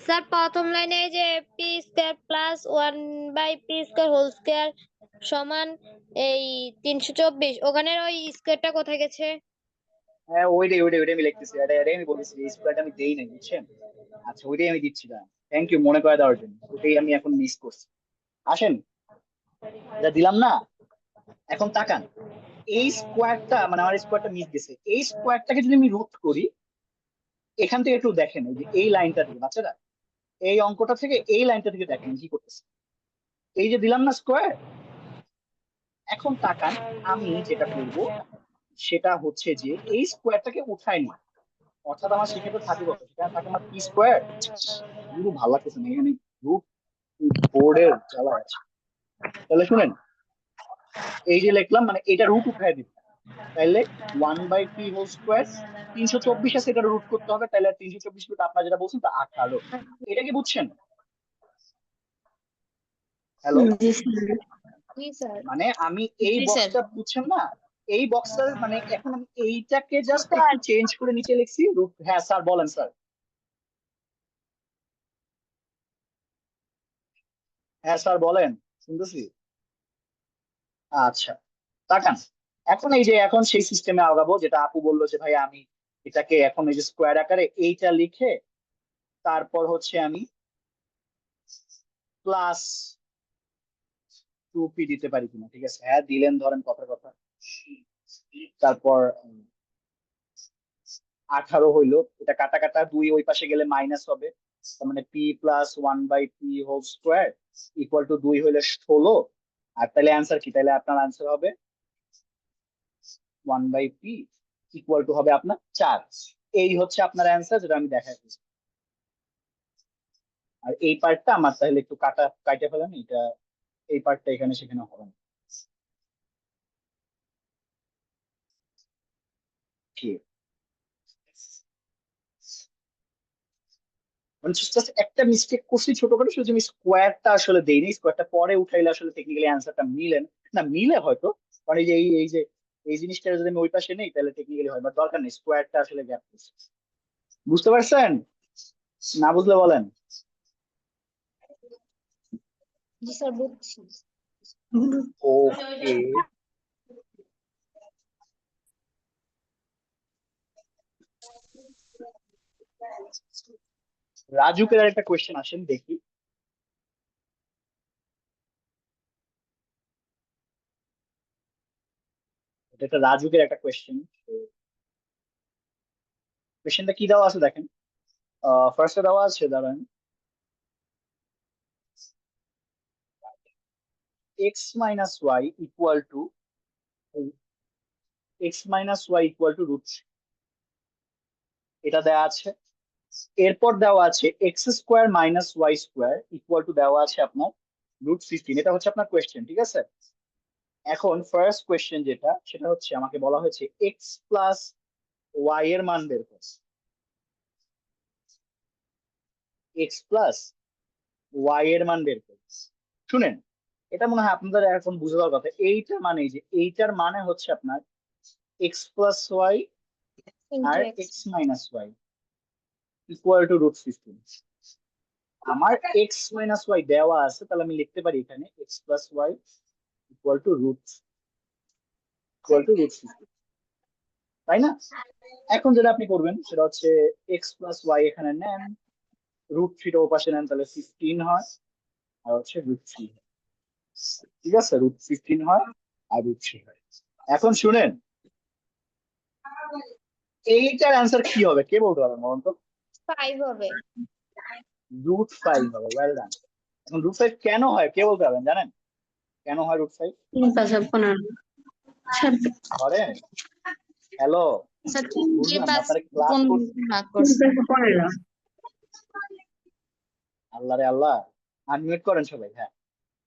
Speaker 4: স্যার প্রথম লাইনে যে p square plus 1/p² whole square সমান এই 324, ওখানে ওই স্কয়ারটা কোথায় গেছে?
Speaker 2: হ্যাঁ, ওইটাই আমি লিখতেছি, এটাই আমি বলতেছি, এই স্কোয়ারটা আমি দেই নাই, বুঝছেন? আচ্ছা, ওইটাই আমি দিচ্ছি না। থ্যাংক ইউ মনে করে দেওয়ার জন্য, ওটাই আমি এখন মিস করছি। আসেন, এটা দিলাম না। এখন তাকান, এই স্কোয়ারটা, মানে আমার স্কোয়ারটা মিস গেছে, এই স্কোয়ারটাকে যদি আমি রুট করি, এখান থেকে একটু দেখেন, এই যে এই লাইনটা থেকে বাচ্চারা, এই অঙ্কটা থেকে এই লাইনটা থেকে দেখেন কি করতেছে। এই যে দিলাম না স্কোয়ার, এখন তাকান, আমি যেটা করব সেটা হচ্ছে যে এই স্কোয়ারটাকে উঠাই নি, অর্থাৎ আমার সেক্ষেত্রে থাকে কত, সেখানে থাকে আমার পি স্কোয়ার। পুরো ভালো লাগতেছে না এখানে, রুট বোর্ডের জ্বালা আছে। তাহলে শুনেন, এই যে লিখলাম, মানে এটা রুট উঠাই দিবে, তাইলে 1/p হোল স্কোয়ার, 324 আছে, এটা রুট করতে হবে, তাহলে 324 রুট আপনার যেটা বলছেন তা 18। এটা কি বুঝছেন? হ্যালো,
Speaker 5: জি স্যার।
Speaker 3: জি স্যার।
Speaker 2: মানে আমি এই
Speaker 5: জি স্যার।
Speaker 2: বক্সটা বুঝছেন না, এই বক্সটা মানে এখন আমি এইটাকে জাস্ট
Speaker 1: স্যার
Speaker 2: একটু চেঞ্জ করে নিচে লিখছি রুট। হ্যাঁ স্যার, বলেন স্যার। হ্যাঁ স্যার বলেন, শুনতেছি। আচ্ছা, তাকান, এখন এই যে এখন সেই সিস্টেমে আগাবো যেটা আপু বললো, যে ভাই আমি এটাকে এখন এই যে স্কোয়ার আকারে এইটা লিখে, তারপর হচ্ছে আমি প্লাস 2p দিতে পারি কিনা। ঠিক আছে, হ্যাঁ দিলেন, ধরেন কথার কথা। তারপর 18 হইলো, এটা কাটা কাটা 2 ওই পাশে গেলে মাইনাস হবে, তার মানে p plus 1/p whole square equal to 2 হইলে 16। আর তাহলে অ্যান্সার কি, তাহলে আপনার অ্যান্সার হবে 1/p ইকুয়াল টু হবে আপনার 4। এই হচ্ছে আপনার অ্যান্সার, যেটা আমি দেখাচ্ছি। আর এই পার্টটা আমার তাহলে একটু কাটে ফেলেন, এটা এই পার্টটা এখানে সেখানে হবে না। কি মানে জাস্ট একটা মিস্টেক করছি ছোটখাটো, শুধু আমি স্কোয়ারটা আসলে দেইনি, স্কোয়ারটা পরে উঠাইলে আসলে টেকনিক্যালি অ্যান্সারটা মিলে না। না মিলে হয়তো, কারণ এই যে এই জিনিসটা যদি আমি ওই পাশে নেই তাহলে টেকনিক্যালি হয়, বাট দরকার নেই, স্কোয়ারটা আসলে গ্যাপ করছে। বুঝতে পারছেন? না বুঝলে বলেন।
Speaker 3: জি স্যার বুঝছি।
Speaker 2: ওকে, রাজুকের একটা কোয়েশ্চেন আসেন দেখি। এটা একটা রাজুকের একটা কোয়েশ্চেন। কোয়েশ্চেনটা কি দেওয়া আছে দেখেন। ফার্স্টে দেওয়া আছে, দাঁড়ান, x minus y equal to √, এটা দেওয়া আছে। এরপর দেওয়া আছে x² - y² ইকুয়াল টু দেওয়া আছে আপনার √15। এটা হচ্ছে আপনার কোয়েশ্চেন, ঠিক আছে। এখন ফার্স্ট কোয়েশ্চেন যেটা, সেটা হচ্ছে আমাকে বলা হয়েছে এক্স প্লাস ওয়াই এর মান বের করতে। এক্স প্লাস ওয়াই এর মান বের করতে, শুনেন, এটা মনে হয় আপনাদের এখন বুঝে দেওয়ার কথা। এইটা মানে যে এইটার মানে হচ্ছে আপনার এক্স প্লাস ওয়াই
Speaker 3: ইন্টু
Speaker 2: আর
Speaker 3: x.
Speaker 2: X minus y equal to √15। আমার এক্স মাইনাস ওয়াই দেওয়া আছে, তাহলে আমি লিখতে পারি এখানে x plus y equal to √15, তাই না? এখন যেটা আপনি করবেন সেটা হচ্ছে এক্স প্লাস ওয়াই এখানে নেন, √3টা ওপাশে নেন, তাহলে 15 হয়, আর হচ্ছে √3, ঠিক আছে, √15 হয় আর √3 হয়। এখন শুনেন, এইটার অ্যান্সার কি হবে কে বলতে পারবেন বলুন তো?
Speaker 3: 5 হবে।
Speaker 2: √5 হবে, ওয়েল ডান। এখন √5 কেন হয় কে বলতে পারবেন, জানেন কেন হয় √5?
Speaker 5: 3 × 15
Speaker 2: ধরেন, হ্যালো,
Speaker 5: স্যার 3 দিয়ে
Speaker 2: বুঝলাম না
Speaker 5: 5
Speaker 2: আপনারা ক্লাস
Speaker 5: 15 ভাগ করছে।
Speaker 2: আল্লাহ রে আল্লাহ, আনমিউট করেন সবাই। হ্যাঁ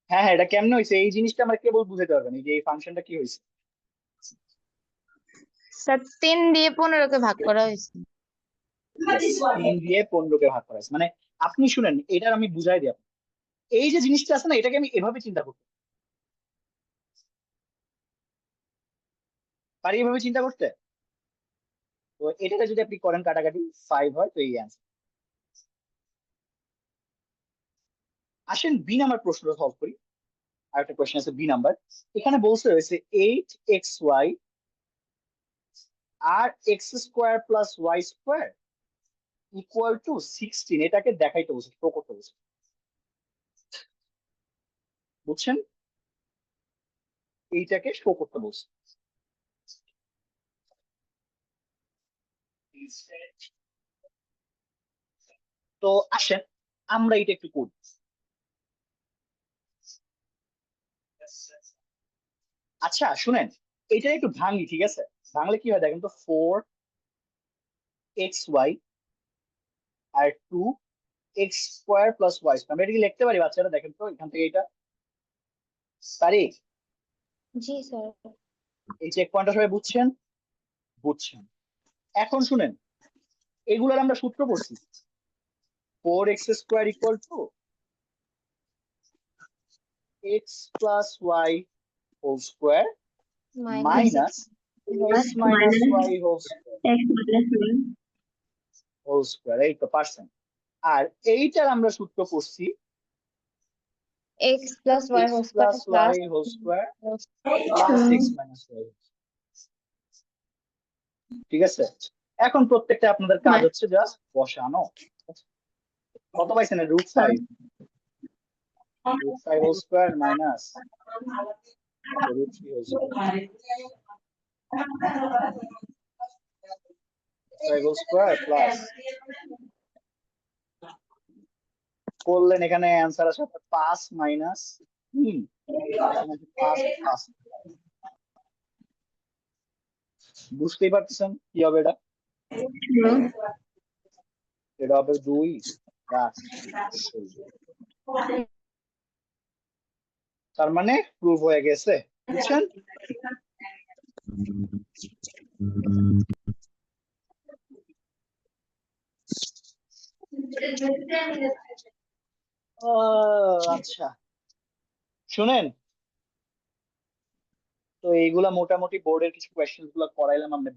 Speaker 2: হ্যাঁ হ্যাঁ, এটা কেমনে হয়েছে এই জিনিসটা আমরা কেবল বুঝাতে পারবেন, এই যে এই ফাংশনটা কি হয়েছে।
Speaker 5: স্যার 3 দিয়ে 15 কে ভাগ করা হয়েছে।
Speaker 2: Yes, 3 দিয়ে 15কে ভাগ করা হয়েছে। মানে আপনি শুনেন, এটার আমি বুঝাই দিই আপনাকে। এই যে জিনিসটা আছে না, এটাকে আমি এভাবে চিন্তা করতে পারি, এভাবে চিন্তা করতে। তো এটাকে যদি আপনি করেন কাটাকাটি 5 হয়, তো এই অ্যান্সার। আসেন বি নাম্বার প্রশ্নটা সলভ করি। আর একটা কোয়েশ্চেন আছে বি নাম্বার। এখানে বলছে হয়েছে 8xy R x² + y² equal to 16, এটাকে দেখাইতে বলছে, শো করতে বলছে, বুঝছেন? এইটাকে শো করতে বলছে। তো আসেন আমরা এটা একটু করি। আচ্ছা শুনেন, এটা একটু ভাঙি, ঠিক আছে? ভাঙলে কি হয় দেখেন তো, 4xy আর 2x² + y²। আমরা এটা কি লিখতে পারি বাচ্চারা? দেখেন তো এখান থেকে এটা পারি।
Speaker 3: জি স্যার।
Speaker 2: এই চেক পয়েন্টটা সবাই বুঝছেন? বুঝছেন। এখন শুনেন, এগুলার আমরা সূত্র পড়ছি। 4x² equal to x + y whole square minus x - y whole square, এই তো পারছেন। আর এইটার আমরা সূত্র করছি
Speaker 3: x + y whole
Speaker 2: x
Speaker 3: square
Speaker 2: + y whole square plus x - y, ঠিক আছে। এখন প্রত্যেকটা আপনাদের কাজ হচ্ছে জাস্ট বসানো। কত পাইছেন? √5 whole square minus √3 whole square, 5 whole square plus করলেন, এখানে অ্যান্সার আসে 5 মাইনাস 3, এখানে 5 5। বুঝতেই পারতেছেন কি হবে এটা? এটা হবে 2 দাস। তার মানে প্রুভ হয়ে গেছে, বুঝছেন? আচ্ছা শুনেন, তো এইগুলা মোটামুটি বোর্ডের কিছু কোয়েশ্চেন গুলো করাইলাম আমরা,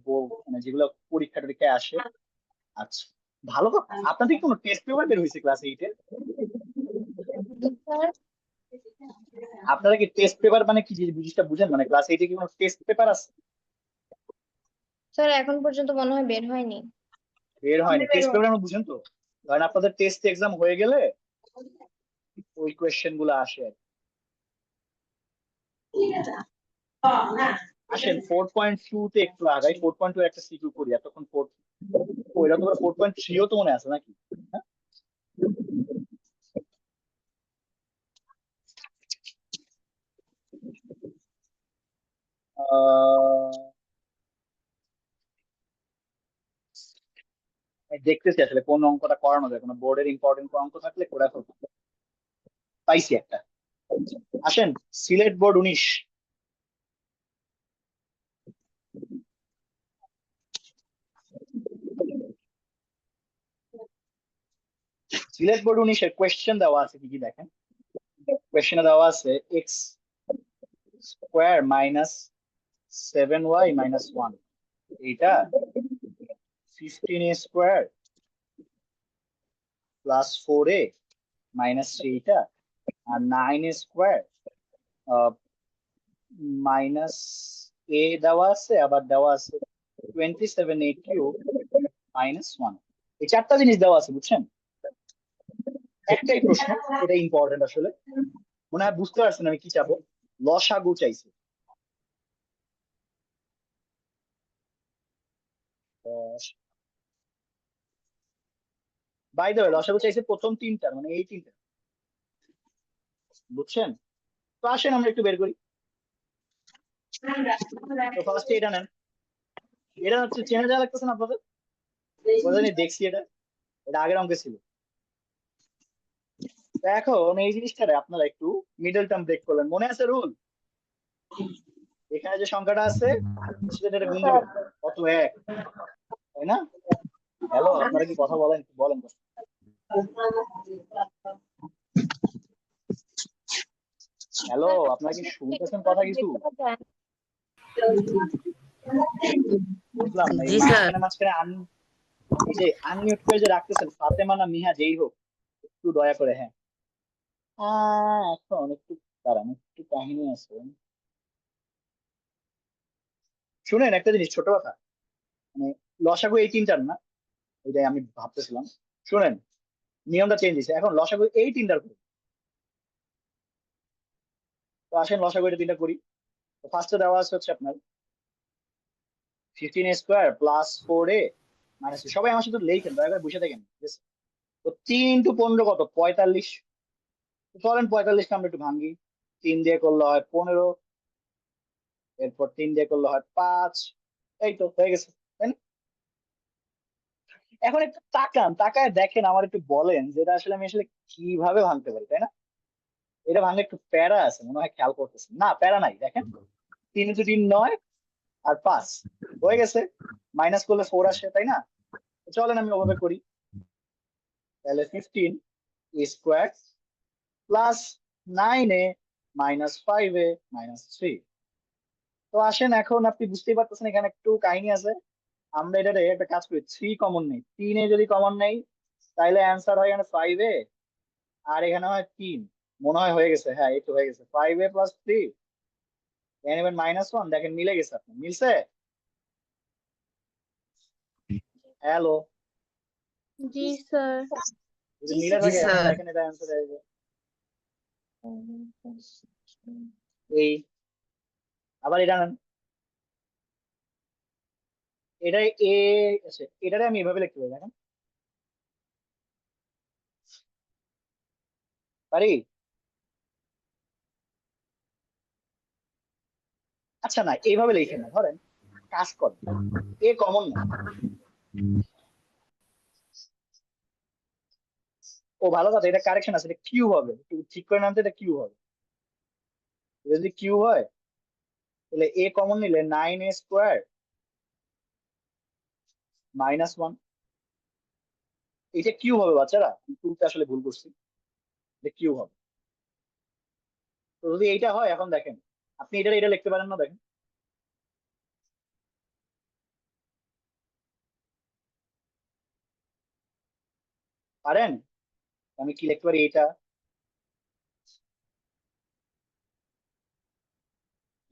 Speaker 2: মানে যেগুলো পরীক্ষা টরীক্ষায় আসে। আচ্ছা ভালো কথা, আপনাদের কোনো টেস্ট পেপার বের হয়েছে ক্লাস 8 এর?
Speaker 3: স্যার
Speaker 2: আপনারা কি টেস্ট পেপার মানে কি জিনিসটা বুঝেন? মানে ক্লাস 8 এ কি কোনো টেস্ট পেপার আছে?
Speaker 3: স্যার এখন পর্যন্ত মনে হয় বের হয়নি।
Speaker 2: বের হয়নি টেস্ট পেপার, আমরা বুঝেন তো? কারণ আপনাদের টেস্ট এক্সাম হয়ে গেলে ওই কোয়েশ্চেন গুলো আসে আর কি। আসেন 4.2 তে একটু আগাই, 4.2 একটা সিকিউ করি এতক্ষণ। ওইটা তোমার 4.3ও তো মনে আছে নাকি? হ্যাঁ? আমি দেখতেছি আসলে কোন অঙ্কটা করানো যায়, কোনো বোর্ডের ইম্পর্টেন্ট অঙ্ক থাকলে করে ফেলবো। পাইছি একটা। আসেন সিলেট বোর্ড 19। সিলেট বোর্ড 19 এর কোয়েশ্চেন দেওয়া আছে কি কি দেখেন। কোয়েশ্চেনে দেওয়া আছে x square minus 7y minus 1, এইটা 15a square plus 4a minus 3, এইটা আর 9a স্কোয়ার মাইনাস a দেওয়া আছে, আবার দেওয়া আছে 27a কিউব মাইনাস 1। এই চারটা জিনিস দেওয়া আছে বুঝছেন। একটাই প্রশ্ন, এটা ইম্পর্টেন্ট আসলে, মনে হয় বুঝতে পারছেন আমি কি চাবো। লসাগু চাইছে। বাই দ্য ওয়ে লসাগু চাইছে প্রথম তিনটা, মানে এই তিনটা, বুঝছেন। তো আসেন আমরা একটু বের করি। তো ফার্স্ট এটা নেন, এটা হচ্ছে চেনা যা লাগতেছে না আপনাদের? বোঝেনি, দেখছি এটা, এটা আগের অঙ্কে ছিল। তো এখন এই জিনিসটা আপনারা একটু মিডল টার্ম ব্রেক করলেন, মনে আছে রুল? এখানে যে সংখ্যাটা আছে সেটা এটা গুণ দিবেন, কত এক, তাই না? হ্যালো, আপনারা কি কথা বলেন, বলেন। হ্যালো, আপনারা কি শুনতেছেন কথা কিছু? বুঝলাম না, এই
Speaker 5: জি স্যার।
Speaker 2: মাঝখানে মাঝখানে এই যে আনমিউট করে যে রাখতেছেন, ফাতেমা না মিহা যেই হোক, একটু দয়া করে। হ্যাঁ এখন একটু দাঁড়ান, একটু কাহিনী আছে। শুনেন একটা জিনিস, ছোট কথা, মানে লসাগু এই তিনটার না, ওইটাই আমি ভাবতেছিলাম। শুনেন, নিয়মটা চেঞ্জ হয়েছে, এখন লসাগু এই তিনটার করি। তো আসেন লসাগু এটা তিনটা করি। তো ফার্স্টে দেওয়া আছে হচ্ছে আপনার 15a square plus 4a minus, সবাই আমার সাথে লেখেন, দয়া করে বসে থাকেন, ঠিক আছে? তো 3 × 15 কত, 45। চলেন 45কে আমরা একটু ভাঙ্গি। 3 দিয়ে করলে হয় 15, এরপর 3 দিয়ে করলে হয় 5। এই তো হয়ে গেছে, তাই না? এখন একটু তাকান, তাকায় দেখেন, আমার একটু বলেন যে এটা আসলে আমি আসলে কিভাবে ভাঙতে পারি, তাই না? এটা ভাঙলে একটু প্যারা আছে মনে হয়, খেয়াল করতেছেন না? প্যারা নাই, দেখেন 3 × 3 9 আর 5 হয়ে গেছে। মাইনাস করলে 4 আসে, তাই না? তো চলেন আমি ওভাবে করি। তাহলে 15a square plus 9a minus 5a minus 3। তো আসেন এখন আপনি বুঝতেই পারতেছেন এখানে একটু কাহিনী আছে। আমরা এটা একটা কাজ করি, 3 কমন নেই, 3 এ যদি কমন নেই তাহলে অ্যান্সার হয় এখানে 5a, আর এখানে হয় 3। মনে হয় হয়ে গেছে, হ্যাঁ এই তো হয়ে গেছে, 5a প্লাস 3 এবার মাইনাস 1। দেখেন মিলে গেছে, আপনার মিলছে। হ্যালো,
Speaker 4: জি স্যার।
Speaker 2: যদি মিলে
Speaker 5: জি
Speaker 2: থাকে এখন
Speaker 5: স্যার।
Speaker 2: দেখেন এটা অ্যান্সার হয়ে যাবে। এই আবার এটা নেন, এটা এ আছে, এটারে আমি এভাবে লিখতে পারি, দেখেন পারি। আচ্ছা না, এইভাবে লিখেন না, ধরেন কাজ করেন, এ কমন না। ও ভালো কথা, এটা কারেকশন আছে, এটা কিউ হবে, একটু ঠিক করে নামতে, এটা কিউ হবে। এটা যদি কিউ হয় তাহলে এ কমন নিলে 9a স্কোয়ার মাইনাস 1, এটা কিউ হবে বাচ্চারা, টুতে আসলে ভুল করছি, এটা কিউ হবে। তো যদি এইটা হয়, এখন দেখেন আপনি এটা লিখতে পারেন না, দেখেন পারেন। আমি কি লিখতে পারি, এটা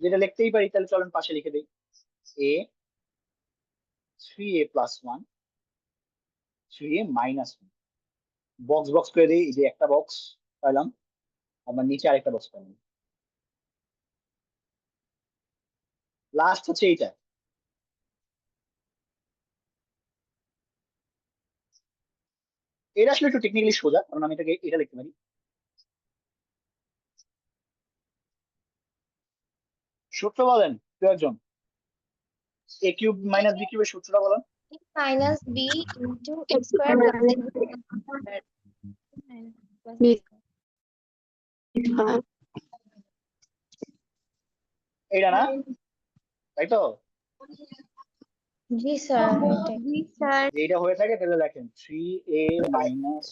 Speaker 2: যেটা লিখতেই পারি, তাহলে চলেন পাশে লিখে দিই, এ 3a+1 3a-1, বক্স বক্স করে দিই, এই যে একটা বক্স পাইলাম, আবার নিচে আরেকটা বক্স পাইলাম, লাস্ট হচ্ছে এইটা। এটা আসলে একটু টেকনিক্যালি সোজা, কারণ আমি এটাকে এটা লিখতে পারি, সূত্র বলেন কেউ একজন, এ কিউব মাইনাস বি কিউবের সূত্রটা বলেন।
Speaker 3: Minus b into x square plus
Speaker 2: এইটা না, তাই তো?
Speaker 3: জি স্যার এটাই।
Speaker 2: এইটা হয়ে থাকে তাহলে লেখেন 3a-1,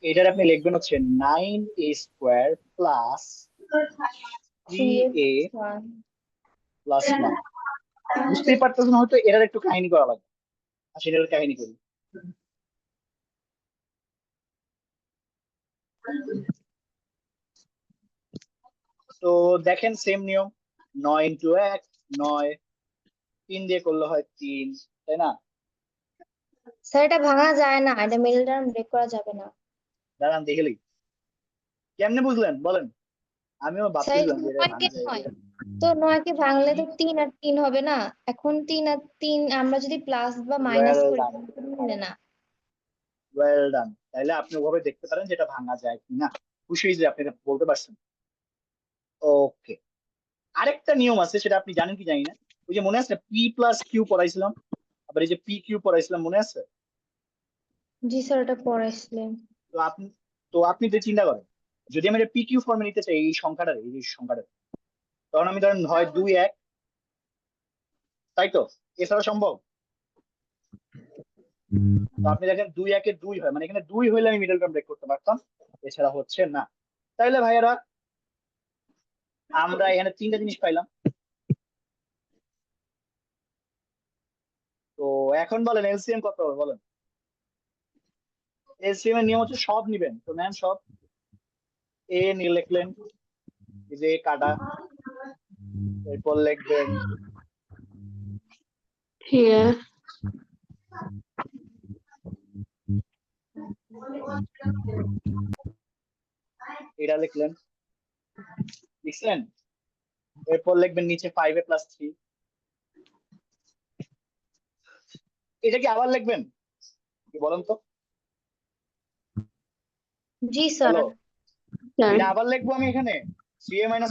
Speaker 2: এটার আপনি লিখবেন হচ্ছে 9a² প্লাস 3a+1। বুঝতেই পারতেছেন হয়তো, এটার একটু কাহিনী করা লাগবে, আর সেটার কাহিনী করি। তো দেখেন সেম নিয়ম, 9 × 1 9, 3 দিয়ে করলে হয় 3, তাই না?
Speaker 3: স্যার এটা ভাঙা যায় না, এটা মিডল টার্ম ব্রেক করা যাবে না।
Speaker 2: দাঁড়ান দেখেলি কেমনে বুঝলেন বলেন, আমিও
Speaker 3: স্যার
Speaker 2: ভাবতেছিলাম যে এটা
Speaker 3: 9 কে
Speaker 2: ভাঙা যায়।
Speaker 3: 9, তো 9 কে ভাঙলে তো 3 আর 3 হবে না। এখন 3 আর 3 আমরা যদি প্লাস বা মাইনাস
Speaker 2: ওয়েল
Speaker 3: করি
Speaker 2: ডান,
Speaker 3: তাহলে তো মিলে না।
Speaker 2: ওয়েল ডান, তাহলে আপনি ওভাবে দেখতে পারেন যেটা ভাঙা যায় কিনা। খুশি হয়েছে আপনি এটা বলতে পারছেন। ওকে, আরেকটা নিয়ম আছে, সেটা আপনি জানেন কি জানি না, ওই যে মনে আছে P+Q পড়াইছিলাম, আবার এই যে PQ পড়াইছিলাম, মনে আছে?
Speaker 3: জি স্যার এটা পড়াইছিলেন।
Speaker 2: তো আপনি তো চিন্তা করেন, যদি আমি এটা PQ ফর্মে নিতে চাই, এই সংখ্যাটা, তখন আমি ধরেন হয় 2 1, তাই তো? এছাড়া সম্ভব? তো আপনি দেখেন 2 1 2 হয়, মানে এখানে 2 হইলে আমি মিডল টার্ম ব্রেক করতে পারতাম, এছাড়া হচ্ছে না। তাইলে ভাইয়েরা আমরা এখানে 3টা জিনিস পাইলাম। তো এখন বলেন এলসিএম কত হবে বলেন। এলসিএম এর নিয়ম হচ্ছে সব নিবেন, তো নেন সব, এ নিয়ে লিখলেন, এই যে কাটা, এরপর লিখবেন
Speaker 5: here
Speaker 2: এটা লিখলেন, লিখছেন, এরপর লিখবেন নিচে 5a+3, এটা কি আবার লিখবেন কি বলেন তো?
Speaker 3: জি স্যার।
Speaker 2: হ্যালো,
Speaker 5: sir
Speaker 2: এটা আবার লিখবো আমি এখানে 3a-1?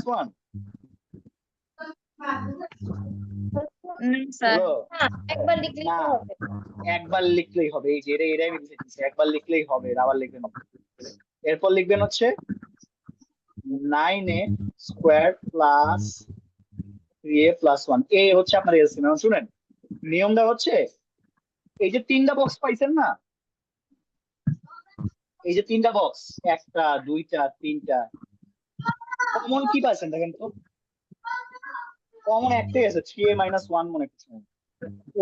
Speaker 5: sir
Speaker 2: হ্যালো,
Speaker 3: না, একবার লিখলেই
Speaker 2: না,
Speaker 3: তো হবে।
Speaker 2: একবার লিখলেই হবে, এই যে এটাই আমি বুঝেছি, একবার লিখলেই হবে, এটা আবার লিখবেন না। এরপর লিখবেন হচ্ছে 9a² প্লাস 3a+1, এ হচ্ছে আপনার এলসিএম। এখন শুনেন, নিয়মটা হচ্ছে, এই যে 3টা বক্স পাইছেন না, এই যে 3টা বক্স, একটা দুইটা তিনটা, কমন কি পাইছেন দেখেন তো? কমন একটাই আছে, 3a-1 মনে করছেন,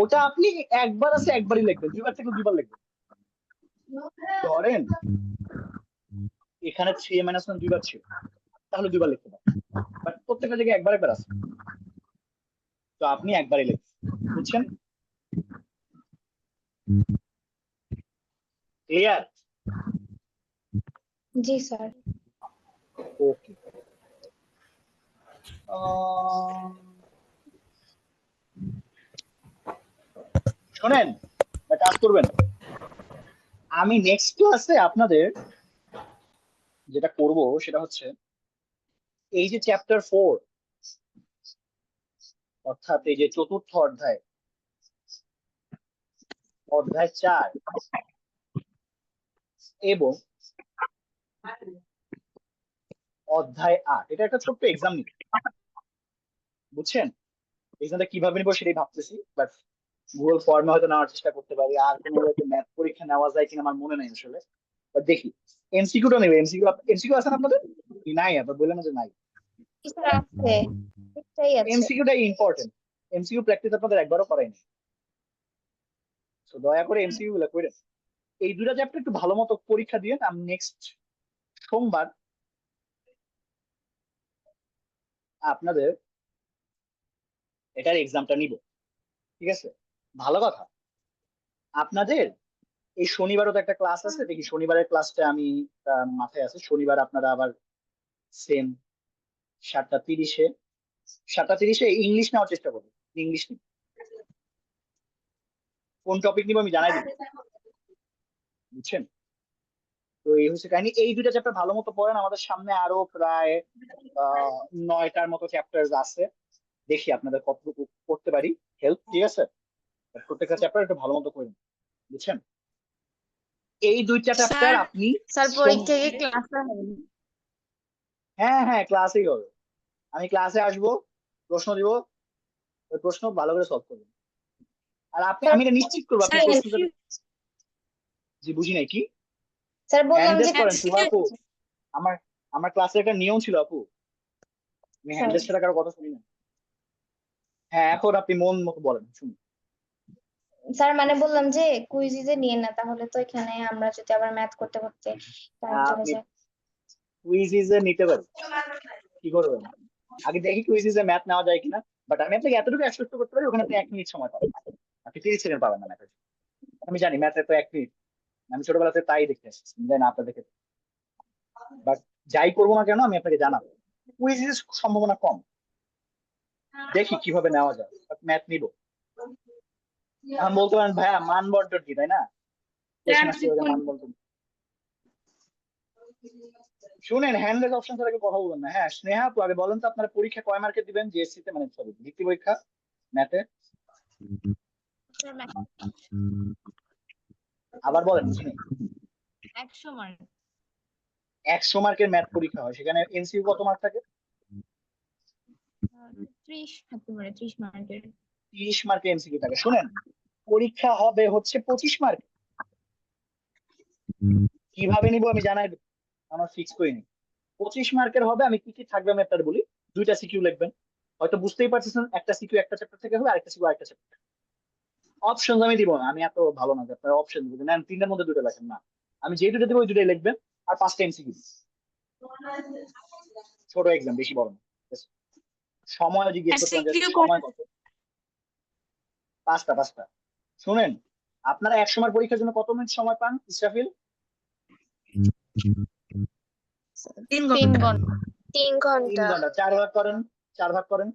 Speaker 2: ওটা আপনি একবার আছে একবারই লিখবেন, দুইবার থেকে দুইবার লিখবেন। ধরেন এখানে 3a-1 দুইবার ছিল, তাহলে দুইবার লিখতে পারেন, বাট প্রত্যেকটা জায়গায় একবার একবার আছে, তো আপনি একবারই লিখবেন, বুঝছেন? ক্লিয়ার?
Speaker 3: জি স্যার।
Speaker 2: ওকে, শোনেন, একটা কাজ করবেন, আমি নেক্সট ক্লাসে আপনাদের যেটা করব সেটা হচ্ছে, এই যে চ্যাপ্টার 4, অর্থাৎ এই যে চতুর্থ অধ্যায়, অধ্যায় 4 এবং অধ্যায় 8, এটা একটা ছোট্ট এক্সাম নিব, বুঝছেন? এক্সামটা কিভাবে নিবো সেটাই ভাবতেছি, বাট গুগল ফর্মে হয়তো নেওয়ার চেষ্টা করতে পারি, আর কোনো ম্যাথ পরীক্ষা নেওয়া যায় কিনা আমার মনে নাই আসলে, বাট দেখি। এমসিকিউটা নেবে, এমসিকিউ আছে না আপনাদের? নাই, আপনার বললেন না যে নাই।
Speaker 3: কিছু আছে, একটাই আছে।
Speaker 2: এমসিকিউটা ইম্পর্টেন্ট, এমসিকিউ প্র্যাকটিস আপনাদের একবারও করাইনি, তো দয়া করে এমসিকিউ গুলো করেন। এই দুটা চ্যাপ্টার একটু ভালো মতো পরীক্ষা দিয়ে আমি নেক্সট সোমবার আপনাদের এটার এক্সামটা নিব, ঠিক আছে? ভালো কথা, আপনাদের এই শনিবারও তো একটা ক্লাস আছে, দেখি শনিবারের ক্লাসটা আমি মাথায় আছে। শনিবার আপনারা আবার সেম 7:30-এ 7:30-এ ইংলিশ নেওয়ার চেষ্টা করবো। ইংলিশ কোন টপিক নিব আমি জানাই দিব, বুঝছেন? তো এই হচ্ছে কাহিনী। এই দুইটা চ্যাপ্টার ভালো মতো পড়েন, আমাদের সামনে আরো প্রায় 9টার মতো চ্যাপ্টার আছে, দেখি আপনাদের কতটুকু করতে পারি হেল্প, ঠিক আছে? প্রত্যেকটা চ্যাপ্টার একটু ভালো মতো করেন, বুঝছেন? এই দুইটা চ্যাপ্টার আপনি
Speaker 5: স্যার পরীক্ষা কি ক্লাসে হবে?
Speaker 2: হ্যাঁ হ্যাঁ ক্লাসেই হবে, আমি ক্লাসে আসবো, প্রশ্ন দিব, ওই প্রশ্ন ভালো করে সলভ করবেন। আর আপনি, আমি এটা নিশ্চিত করবো আপনি
Speaker 3: স্যার,
Speaker 2: প্রশ্ন জি বুঝি নাই কি
Speaker 3: স্যার বললাম
Speaker 2: হ্যান্ড
Speaker 3: যে
Speaker 2: করেন শুভ আপু। আমার আমার ক্লাসে একটা নিয়ম ছিল আপু, আমি হ্যান্ড ছাড়া কারো কথা শুনি না। হ্যাঁ এখন আপনি মন মতো বলেন, শুনুন।
Speaker 3: স্যার মানে বললাম যে কুইজে নিয়ে না, তাহলে তো এখানে আমরা যদি আবার ম্যাথ করতে করতে টাইম চলে
Speaker 2: আপনি
Speaker 3: যায়।
Speaker 2: কুইজিজে নিতে পারি, কি করবেন? আগে দেখি কুইজিজে ম্যাথ নেওয়া যায় কিনা, বাট আমি আপনাকে এতটুকু অ্যাসিওর করতে পারি ওখানে আপনি 1 মিনিট সময় পাবেন, আপনি 30 সেকেন্ড পাবেন না ম্যাথে। আমি জানি ম্যাথে তো 1 মিনিট, আমি ছোটবেলাতে তাই দেখতে এসেছি, জানি না আপনাদেরকে, বাট যাই করবো না কেন আমি আপনাকে জানাবো। কুইজিজ সম্ভাবনা কম, দেখি কিভাবে নেওয়া যায়, ম্যাথ নিব। এখন বলতে পারেন ভাইয়া মান বন্টন কি, তাই না? কোশ্চেন আসছে ওদের মান বন্টন। শুনেন, হ্যান্ড রেজ অপশন ছাড়া কেউ কথা বলবেন না। হ্যাঁ স্নেহা আপু, আগে বলেন তো আপনারা পরীক্ষা কয় মার্কের দিবেন জিএসসি তে, মানে সরি বৃত্তি পরীক্ষা ম্যাথে? আবার বলেন, শুনি।
Speaker 3: 100 মার্ক।
Speaker 2: 100 মার্কের ম্যাথ পরীক্ষা হয়, সেখানে এমসিকিউ কত মার্ক থাকে?
Speaker 3: 30 থাকতে পারে, 30 মার্কের।
Speaker 2: 30 মার্কের এমসিকিউ থাকে। শুনেন, পরীক্ষা হবে হচ্ছে 25 মার্ক। কিভাবে নিব আমি জানাই দেব, আমার ফিক্স করিনি। 25 মার্কের হবে, আমি কি কি থাকবে আমি আপনাদের বলি। 2টা সিকিউ লিখবেন, হয়তো বুঝতেই পারছেন, একটা সিকিউ একটা চ্যাপ্টার থেকে হবে, আরেকটা সিকিউ আরেকটা চ্যাপ্টার। অপশন আমি দিব না, আমি এত ভালো না যে আপনারা অপশন দিবেন, না 3টার মধ্যে 2টা লেখেন না, আমি যে 2টা দিব ওই 2টাই লিখবেন। আর 5টা এমসিকিউ, ছোট এক্সাম, বেশি বড় না। সময় জিজ্ঞেস করতে পারেন যে সময় কত? 5টা। শুনেন, আপনারা 100 মার্ক পরীক্ষার জন্য কত মিনিট সময় পান ইসরাফিল?
Speaker 5: 3 ঘন্টা।
Speaker 1: 3
Speaker 2: 3
Speaker 1: ঘন্টা।
Speaker 2: ঘন্টা। 4 ভাগ করেন, 4 ভাগ করেন,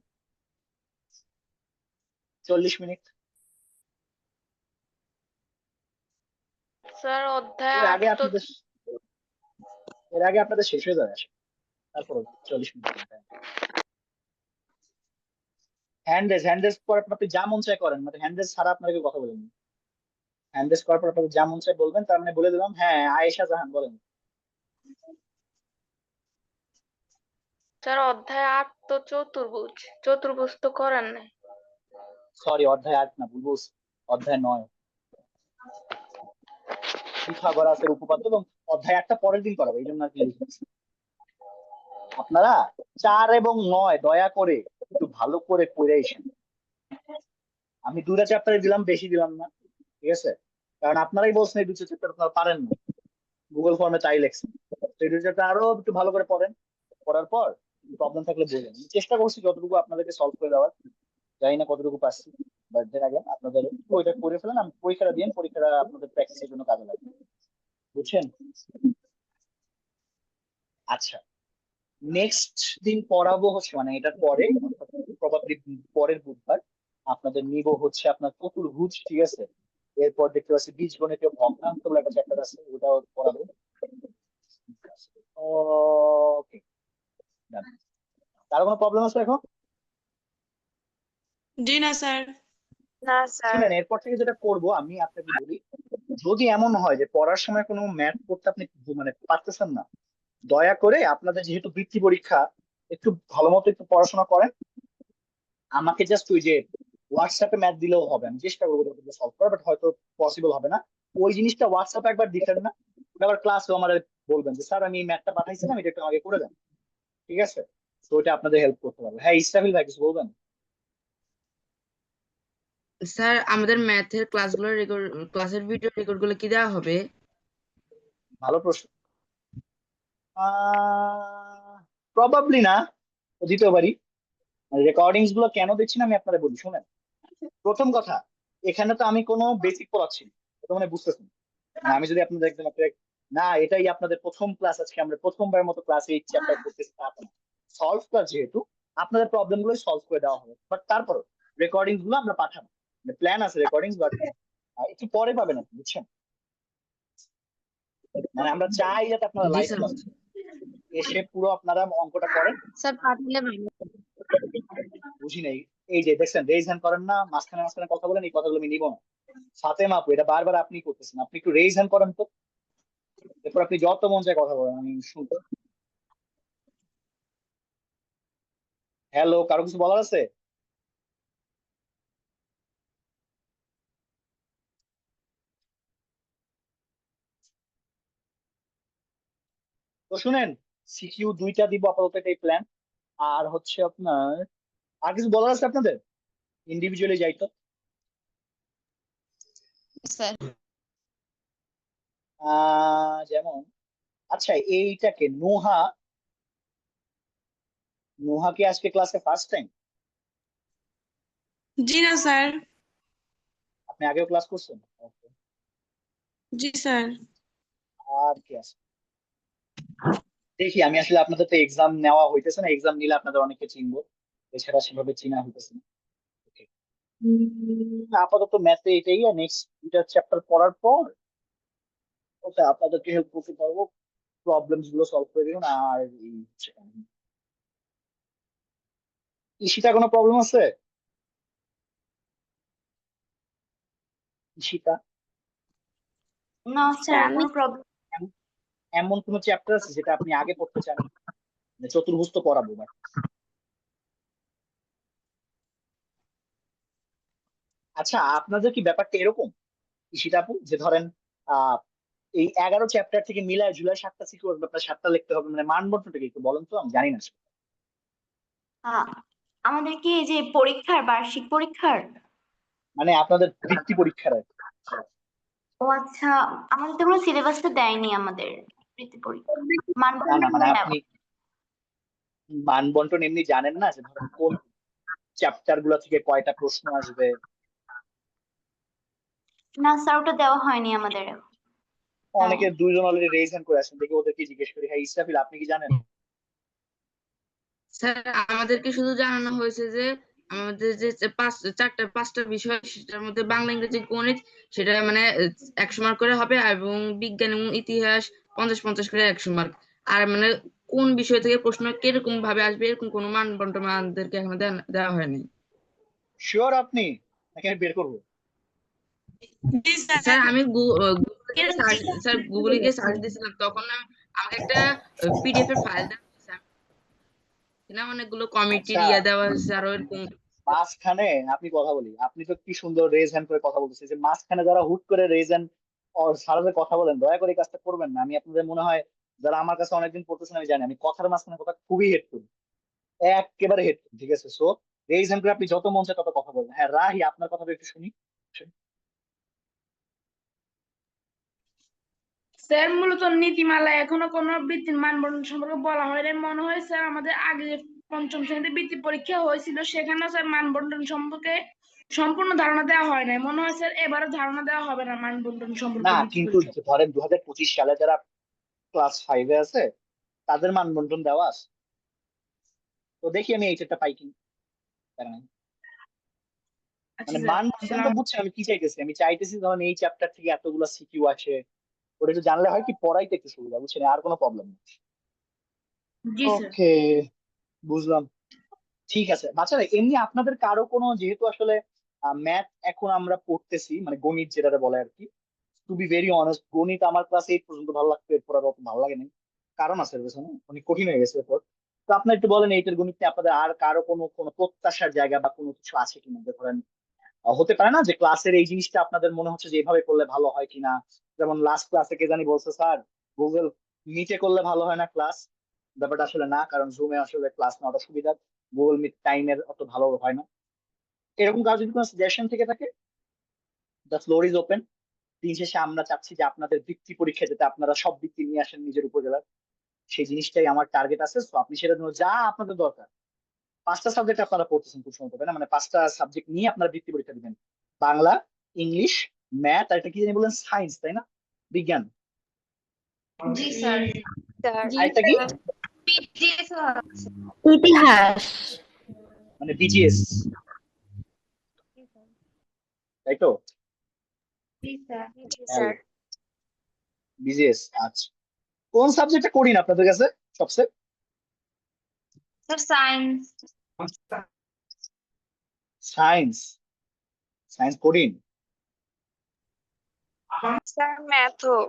Speaker 2: 40 মিনিট।
Speaker 1: স্যার অধ্যায়
Speaker 2: এর
Speaker 1: 8
Speaker 2: আগে
Speaker 1: তো
Speaker 2: আপনাদের শেষ হয়ে যাবে আসলে। তারপর 40 মিনিট হ্যান্ড রেজ পর আপনি যা মন চায় করেন, মানে হ্যান্ড রেজ ছাড়া আপনাকে কথা বলেন। হ্যান্ড রেজ করার পর আপনাদের যা মন চায় বলবেন, তার মানে বলে দিলাম। হ্যাঁ আয়েশা জাহান বলেন।
Speaker 1: স্যার অধ্যায় 8 তো চতুর্ভুজ তো করার নাই।
Speaker 2: সরি, অধ্যায় 8 না, ভুল বলছি, অধ্যায় 9 পিথাগোরাসের উপপাদ্য, এবং অধ্যায় 8টা পরের দিন করাবো, এই জন্য আর কি লিখেছি। আপনারা 4 এবং 9 দয়া করে একটু ভালো করে পড়ে আসেন। আমি 2টা চ্যাপ্টারে দিলাম, বেশি দিলাম না, ঠিক আছে? কারণ আপনারাই বলছেন এই 2টা চ্যাপ্টার আপনারা পারেন না, গুগল ফর্মে তাই লেখছেন। তো এই 2টা চ্যাপ্টার আরো একটু ভালো করে পড়েন, পড়ার পর প্রবলেম থাকলে বলবেন, আমি চেষ্টা করছি যতটুকু আপনাদেরকে সলভ করে দেওয়ার, জানি না কতটুকু পারছি, বাট দেন আগে আপনাদের একটু ওইটা করে ফেলেন, আমি পরীক্ষাটা দিন, পরীক্ষাটা আপনাদের প্র্যাকটিসের জন্য কাজে লাগবে, বুঝছেন? আচ্ছা, নেক্সট দিন পড়াবো হচ্ছে, মানে এটার পরে প্রবাবলি পরের বুধবার আপনাদের নিব হচ্ছে আপনার চতুর্ভুজ, ঠিক আছে? এরপর দেখতে পাচ্ছি বীজগণিতীয় ভগ্নাংশ বলে একটা চ্যাপ্টার আছে, ওটাও পড়াবো। ওকে, কারো কোনো প্রবলেম আছে এখন?
Speaker 6: জি না স্যার।
Speaker 1: না স্যার।
Speaker 2: শুনেন, এরপর থেকে যেটা করব আমি আপনাকে বলি, যদি এমন হয় যে পড়ার সময় কোনো ম্যাথ করতে আপনি মানে পারতেছেন না, দয়া করে আপনাদের যেহেতু বৃত্তি পরীক্ষা, একটু ভালো মতো একটু পড়াশোনা করেন, আমাকে জাস্ট ওই যে হোয়াটসঅ্যাপে ম্যাথ দিলেও হবে, আমি চেষ্টা করবো সলভ করার, বাট হয়তো পসিবল হবে না। ওই জিনিসটা হোয়াটসঅ্যাপে একবার দিতেন না, ওটা আবার ক্লাসেও আমার বলবেন যে স্যার আমি এই ম্যাথটা পাঠাইছিলাম, এটা একটু আগে করে দেন, ঠিক আছে? তো ওটা আপনাদের হেল্প করতে পারবে। হ্যাঁ, ইসরাফিল ভাই কিছু বলবেন?
Speaker 5: স্যার আমাদের ম্যাথের ক্লাসের ভিডিও রেকর্ড গুলো কি দেওয়া হবে?
Speaker 2: ভালো প্রশ্ন। প্রবাবলি না, দিতেও পারি। রেকর্ডিংস গুলো কেন দিচ্ছি না আমি আপনাদের বলি, শুনেন। প্রথম কথা, এখানে তো আমি কোনো বেসিক পড়াচ্ছি না, এটা মানে বুঝতেছেন না। আমি যদি আপনাদের একদম না এটাই আপনাদের প্রথম ক্লাস, আজকে আমরা প্রথমবার মতো ক্লাসে এই চ্যাপ্টার করতেছি, তা না। সলভ ক্লাস যেহেতু, আপনাদের প্রবলেম গুলো সলভ করে দেওয়া হবে, বাট তারপর রেকর্ডিংস গুলো আমরা পাঠাবো, প্ল্যান আছে রেকর্ডিংস, বাট একটু পরে পাবেন আপনি, বুঝছেন? মানে আমরা চাই যাতে আপনারা
Speaker 5: জি
Speaker 2: লাইভ
Speaker 5: স্যার।
Speaker 2: ক্লাস এসে পুরো আপনারা অঙ্কটা করেন।
Speaker 5: স্যার পাঠালে ভালো।
Speaker 2: বুঝি নাই। এই যে দেখছেন রেজ হ্যান্ড করেন না, মাঝখানে মাঝখানে কথা বলেন, এই কথাগুলো আমি নিব না। ফাতেমা আপু, এটা বারবার আপনি করতেছেন, আপনি একটু রেজ হ্যান্ড করেন তো, এরপর আপনি যত মন চায় কথা বলেন, আমি শুনবো। হ্যালো, কারো কিছু বলার আছে? তো শুনেন, সিকিউ 2টা দিব আপাতত, এটাই প্ল্যান। আর হচ্ছে আপনার আর কিছু বলার আছে আপনাদের? ইন্ডিভিজুয়ালি যাই তো।
Speaker 5: স্যার
Speaker 2: যেমন, আচ্ছা এইটাকে নোহা, নোহা কি আজকে ক্লাসে ফার্স্ট টাইম?
Speaker 6: জি না স্যার।
Speaker 2: আপনি আগেও ক্লাস করছেন? Okay.
Speaker 6: জি স্যার।
Speaker 2: আর কি আছে দেখি, আমি আসলে আপনাদের তো এক্সাম নেওয়া হইতেছে না, এক্সাম নিলে আপনাদের অনেকে চিনবো, এছাড়া সেভাবে চিনা হইতেছে না। Okay. আপাতত ম্যাথে এটাই, আর নেক্সট 2টা চ্যাপ্টার পড়ার পর ওটা আপনাদেরকে হেল্প করতে পারবো, প্রবলেমস গুলো সলভ করে দিন। আর এই হচ্ছে কাহিনী। ঈশিতা কোনো প্রবলেম আছে? ঈশিতা,
Speaker 7: না স্যার
Speaker 4: আমি
Speaker 7: কোনো প্রবলেম।
Speaker 2: এমন কোনো চ্যাপ্টার আছে যেটা আপনি আগে পড়তে চান? মানে চতুর্ভুজ তো পড়াবো, but আচ্ছা আপনাদের কি ব্যাপারটা এরকম ঈশিতা আপু, যে ধরেন আহ এই 11 চ্যাপ্টার থেকে মিলায় জুলাই 7টা সিকিউর আপনার 7টা লিখতে হবে, মানে মানবন্টনটা কি একটু বলেন তো, আমি জানি না আসলে।
Speaker 7: আমাদের কি এই যে পরীক্ষার বার্ষিক পরীক্ষার?
Speaker 2: মানে আপনাদের বৃত্তি পরীক্ষার আর কি।
Speaker 7: ও আচ্ছা, আমাদের তো কোনো সিলেবাসটা দেয়নি আমাদের বৃত্তি পরীক্ষা।
Speaker 2: না না, মানে
Speaker 7: মানবন্টন
Speaker 2: আপনি মানবন্টন এমনি জানেন না, যে ধরেন কোন চ্যাপ্টার গুলো থেকে কয়টা প্রশ্ন আসবে?
Speaker 7: না স্যার, ওটা দেওয়া হয়নি আমাদের। হ্যাঁ
Speaker 2: অনেকে 2জন অলরেডি রেজ হ্যান্ড করে আসেন, দেখি ওদেরকে জিজ্ঞেস করি। হ্যাঁ ইসরাফিল, আপনি কি জানেন?
Speaker 5: স্যার আমাদেরকে শুধু জানানো হয়েছে যে আমাদের যে 5টা বিষয়, সেটার মধ্যে বাংলা ইংরেজি গণিত সেটা মানে 100 মার্ক করে হবে, এবং বিজ্ঞান এবং ইতিহাস 50-50 করে 100 মার্ক। আর মানে কোন বিষয় থেকে প্রশ্ন কিরকম ভাবে আসবে এরকম কোনো মানবন্টন আমাদেরকে এখনো দেওয়া হয়নি।
Speaker 2: শিওর আপনি, নাকি আমি বের করবো?
Speaker 6: জি
Speaker 5: স্যার
Speaker 6: স্যার।
Speaker 5: আমি গুগলে গিয়ে সার্চ দিয়েছিলাম, তখন আমাকে একটা পিডিএফ এর ফাইল দেওয়া হয়েছে, অনেকগুলো কমিটির
Speaker 2: আচ্ছা,
Speaker 5: দেওয়া হয়েছে আরো এরকম।
Speaker 2: মাঝখানে আপনি কথা বলি, আপনি তো কি সুন্দর রেজ হ্যান্ড করে কথা বলতেছে, যে মাঝখানে যারা হুট করে রেজ হ্যান্ড সারাতে কথা বলেন, দয়া করে এই কাজটা করবেন না। আমি আপনাদের মনে হয় যারা আমার কাছে অনেকদিন পড়তেছেন, আমি জানি আমি কথার মাঝখানে কথা খুবই হেড করি, একেবারে হেড করি, ঠিক আছে? সো রেজ হ্যান্ড করে আপনি যত মন চায় তত কথা বলবেন। হ্যাঁ রাহি, আপনার কথাটা একটু শুনি।
Speaker 6: স্যার মূলত নীতিমালা এখনো কোনো বৃত্তির মানবন্টন সম্পর্কে বলা হয়নি। মনে হয় স্যার আমাদের আগে যে পঞ্চম শ্রেণীতে বৃত্তি পরীক্ষা হয়েছিল সেখানে স্যার মানবন্টন সম্পর্কে সম্পূর্ণ ধারণা দেওয়া হয় নাই। মনে হয় স্যার এবারে ধারণা দেওয়া হবে না মানবন্টন সম্পর্কে
Speaker 2: না
Speaker 6: বৃত্তি
Speaker 2: কিন্তু
Speaker 6: পরীক্ষা।
Speaker 2: ধরেন 2025 সালে যারা ক্লাস 5-এ আছে তাদের মানবন্টন দেওয়া আছে, তো দেখি আমি এইটা পাই কি।
Speaker 6: আচ্ছা
Speaker 2: মানে
Speaker 6: স্যার।
Speaker 2: মানবন্টন তো বুঝছেন আমি কি চাইতেছি, আমি চাইতেছি ধরেন এই চ্যাপ্টার থেকে এতগুলো সিকিউ আসে, ওটা একটু জানলে হয় কি পড়াইতে একটু সুবিধা, বুঝছেন? আর কোনো প্রবলেম নেই।
Speaker 6: জি স্যার।
Speaker 2: ওকে, বুঝলাম। ঠিক আছে বাচ্চারা, এমনি আপনাদের কারো কোনো, যেহেতু আসলে ম্যাথ এখন আমরা পড়তেছি, মানে গণিত যেটা বলে আর কি, টু বি ভেরি অনেস্ট, গণিত আমার ক্লাস 8 পর্যন্ত ভালো লাগতো, এরপর আর অত ভালো লাগে নাই, কারণ আছে এর পেছনে, অনেক কঠিন হয়ে গেছে এরপর। তো আপনি একটু বলেন এইটার গণিত নিয়ে আপনাদের আর কারো কোনো কোনো প্রত্যাশার জায়গা বা কোনো কিছু আছে কিনা, যে ধরেন হতে পারে না যে ক্লাসের এই জিনিসটা আপনাদের মনে হচ্ছে যে এভাবে করলে ভালো হয় কিনা। যেমন লাস্ট ক্লাসে কে জানি বলছে স্যার গুগল মিটে করলে ভালো হয় না ক্লাস। ব্যাপারটা আসলে না, কারণ জুমে আসলে ক্লাস নেওয়াটা সুবিধা, গুগল মিট টাইমের অত ভালো হয় না। এরকম কারো যদি কোনো সাজেশন থেকে থাকে, দ্য ফ্লোর ইজ ওপেন। দিন শেষে আমরা চাচ্ছি যে আপনাদের বৃত্তি পরীক্ষা যাতে আপনারা সব বৃত্তি নিয়ে আসেন নিজের উপজেলার, সেই জিনিসটাই আমার টার্গেট আছে। তো আপনি সেটার জন্য যা আপনাদের দরকার, 5টা সাবজেক্ট আপনারা পড়তেছেন খুব সম্ভব, তাই না? মানে 5টা সাবজেক্ট নিয়ে আপনারা বৃত্তি পরীক্ষা দিবেন, বাংলা, ইংলিশ, ম্যাথ আর একটা কি জানি বললেন সায়েন্স, তাই না? বিজ্ঞান।
Speaker 3: জি স্যার।
Speaker 2: আরেকটা কি?
Speaker 3: পিজিএস
Speaker 4: ইতিহাস।
Speaker 2: মানে বিজিএস, তাই তো?
Speaker 3: জি স্যার।
Speaker 1: স্যার
Speaker 2: বিজিএস, আচ্ছা। কোন সাবজেক্টটা কঠিন আপনাদের কাছে সবচেয়ে?
Speaker 3: Sir science.
Speaker 2: সায়েন্স। সায়েন্স কঠিন?
Speaker 1: স্যার ম্যাথও।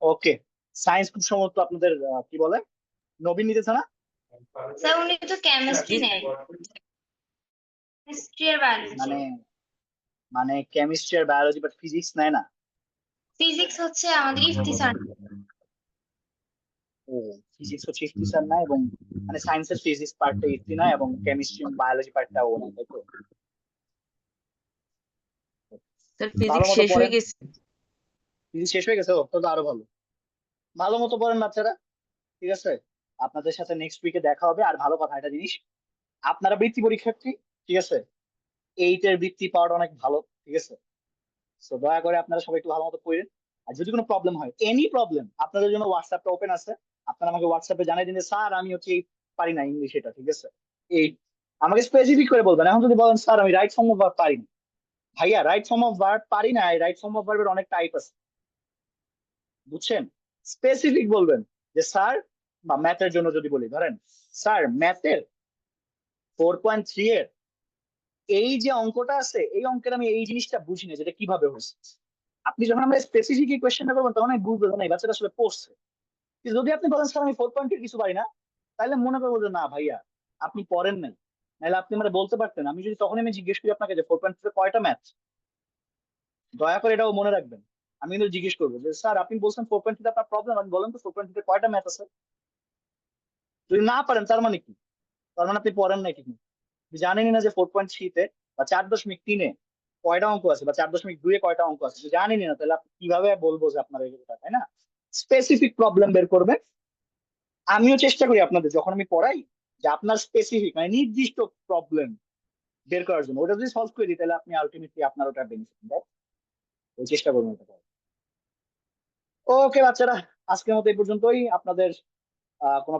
Speaker 2: ওকে, সায়েন্স খুব সম্ভবত আপনাদের কি বলে নবীন নিতেছে না?
Speaker 3: স্যার উনি তো কেমিস্ট্রি নেয়, কেমিস্ট্রি আর বায়োলজি।
Speaker 2: মানে মানে কেমিস্ট্রি আর বায়োলজি, বাট ফিজিক্স নেয় না?
Speaker 3: ফিজিক্স হচ্ছে আমাদের ইফতি স্যার।
Speaker 2: ও, ফিজিক্স হচ্ছে ইফতি স্যার না, এবং মানে সায়েন্সের ফিজিক্স পার্টটা ইফতি না, এবং কেমিস্ট্রি বায়োলজি পার্টটা ও না, তাই তো?
Speaker 5: স্যার
Speaker 2: ভালো
Speaker 5: ফিজিক্স
Speaker 2: মতো
Speaker 5: শেষ হয়ে
Speaker 2: পড়েন।
Speaker 5: গেছে।
Speaker 2: ফিজিক্স শেষ হয়ে গেছে? ও, তো আরো ভালো। ভালো মতো পড়েন বাচ্চারা, ঠিক আছে? আপনাদের সাথে নেক্সট উইকে দেখা হবে। আর ভালো কথা একটা জিনিস, আপনারা বৃত্তি পরীক্ষার্থী, ঠিক আছে? 8 এর বৃত্তি পাওয়াটা অনেক ভালো, ঠিক আছে? তো দয়া করে আপনারা সবাই একটু ভালো মতো পড়েন। আর যদি কোনো প্রবলেম হয়, এনি প্রবলেম, আপনাদের জন্য হোয়াটসঅ্যাপটা ওপেন আছে। আপনারা আমাকে হোয়াটসঅ্যাপে জানিয়ে দিন যে স্যার আমি হচ্ছে এই পারি না ইংলিশ, এটা ঠিক আছে? এই আমাকে স্পেসিফিক করে বলবেন। এখন যদি বলেন স্যার আমি রাইট ফর্ম অফ ভার্ব পারি না, ভাইয়া রাইট ফর্ম অফ ভার্ব পারি না, রাইট ফর্ম অফ ভার্বের অনেক টাইপ আছে, বুঝছেন? স্পেসিফিক বলবেন যে স্যার, বা ম্যাথের জন্য যদি বলি, ধরেন স্যার ম্যাথের 4.3 এর এই যে অঙ্কটা আছে, এই অঙ্কের আমি এই জিনিসটা বুঝি না, যেটা কিভাবে হয়েছে। আপনি যখন আমরা স্পেসিফিক এই কোয়েশ্চেনটা করবেন, তখন আমি বুঝবো না এই বাচ্চাটা আসলে পড়ছে। কিন্তু যদি আপনি বলেন স্যার আমি 4.2 কিছু পারি না, তাহলে মনে করবো যে না ভাইয়া আপনি পড়েন নাই, নাহলে আপনি মানে বলতে পারতেন। আমি যদি তখন আমি জিজ্ঞেস করি আপনাকে যে 4.2 কয়টা ম্যাথ, দয়া করে এটাও মনে রাখবেন। আমি কিন্তু জিজ্ঞেস করবো যে স্যার আপনি বলছেন 4.2 আপনার প্রবলেম, আমি বলেন তো 4.2 কয়টা ম্যাথ আছে। যদি না পারেন তার মানে কি? তার মানে আপনি পড়েন নাই ঠিক মতো। আপনি জানেনই না যে 4.3 বা 4.3 কয়টা অঙ্ক আছে, বা 4.2 কয়টা অঙ্ক আছে, যদি জানেনই না, তাহলে আপনি কিভাবে বলবো যে আপনার এগুলো, তাই না? স্পেসিফিক প্রবলেম বের করবে। আমিও চেষ্টা করি আপনাদের যখন আমি পড়াই, যে আপনার স্পেসিফিক মানে নির্দিষ্ট প্রবলেম বের করার জন্য, ওটা যদি সলভ করে দিই, তাহলে আপনি আলটিমেটলি আপনার ওটা বেনিফিট দেয়। ওই চেষ্টা করবেন ওটা। ওকে বাচ্চারা, আজকের মতো এই পর্যন্তই। আপনাদের কোনো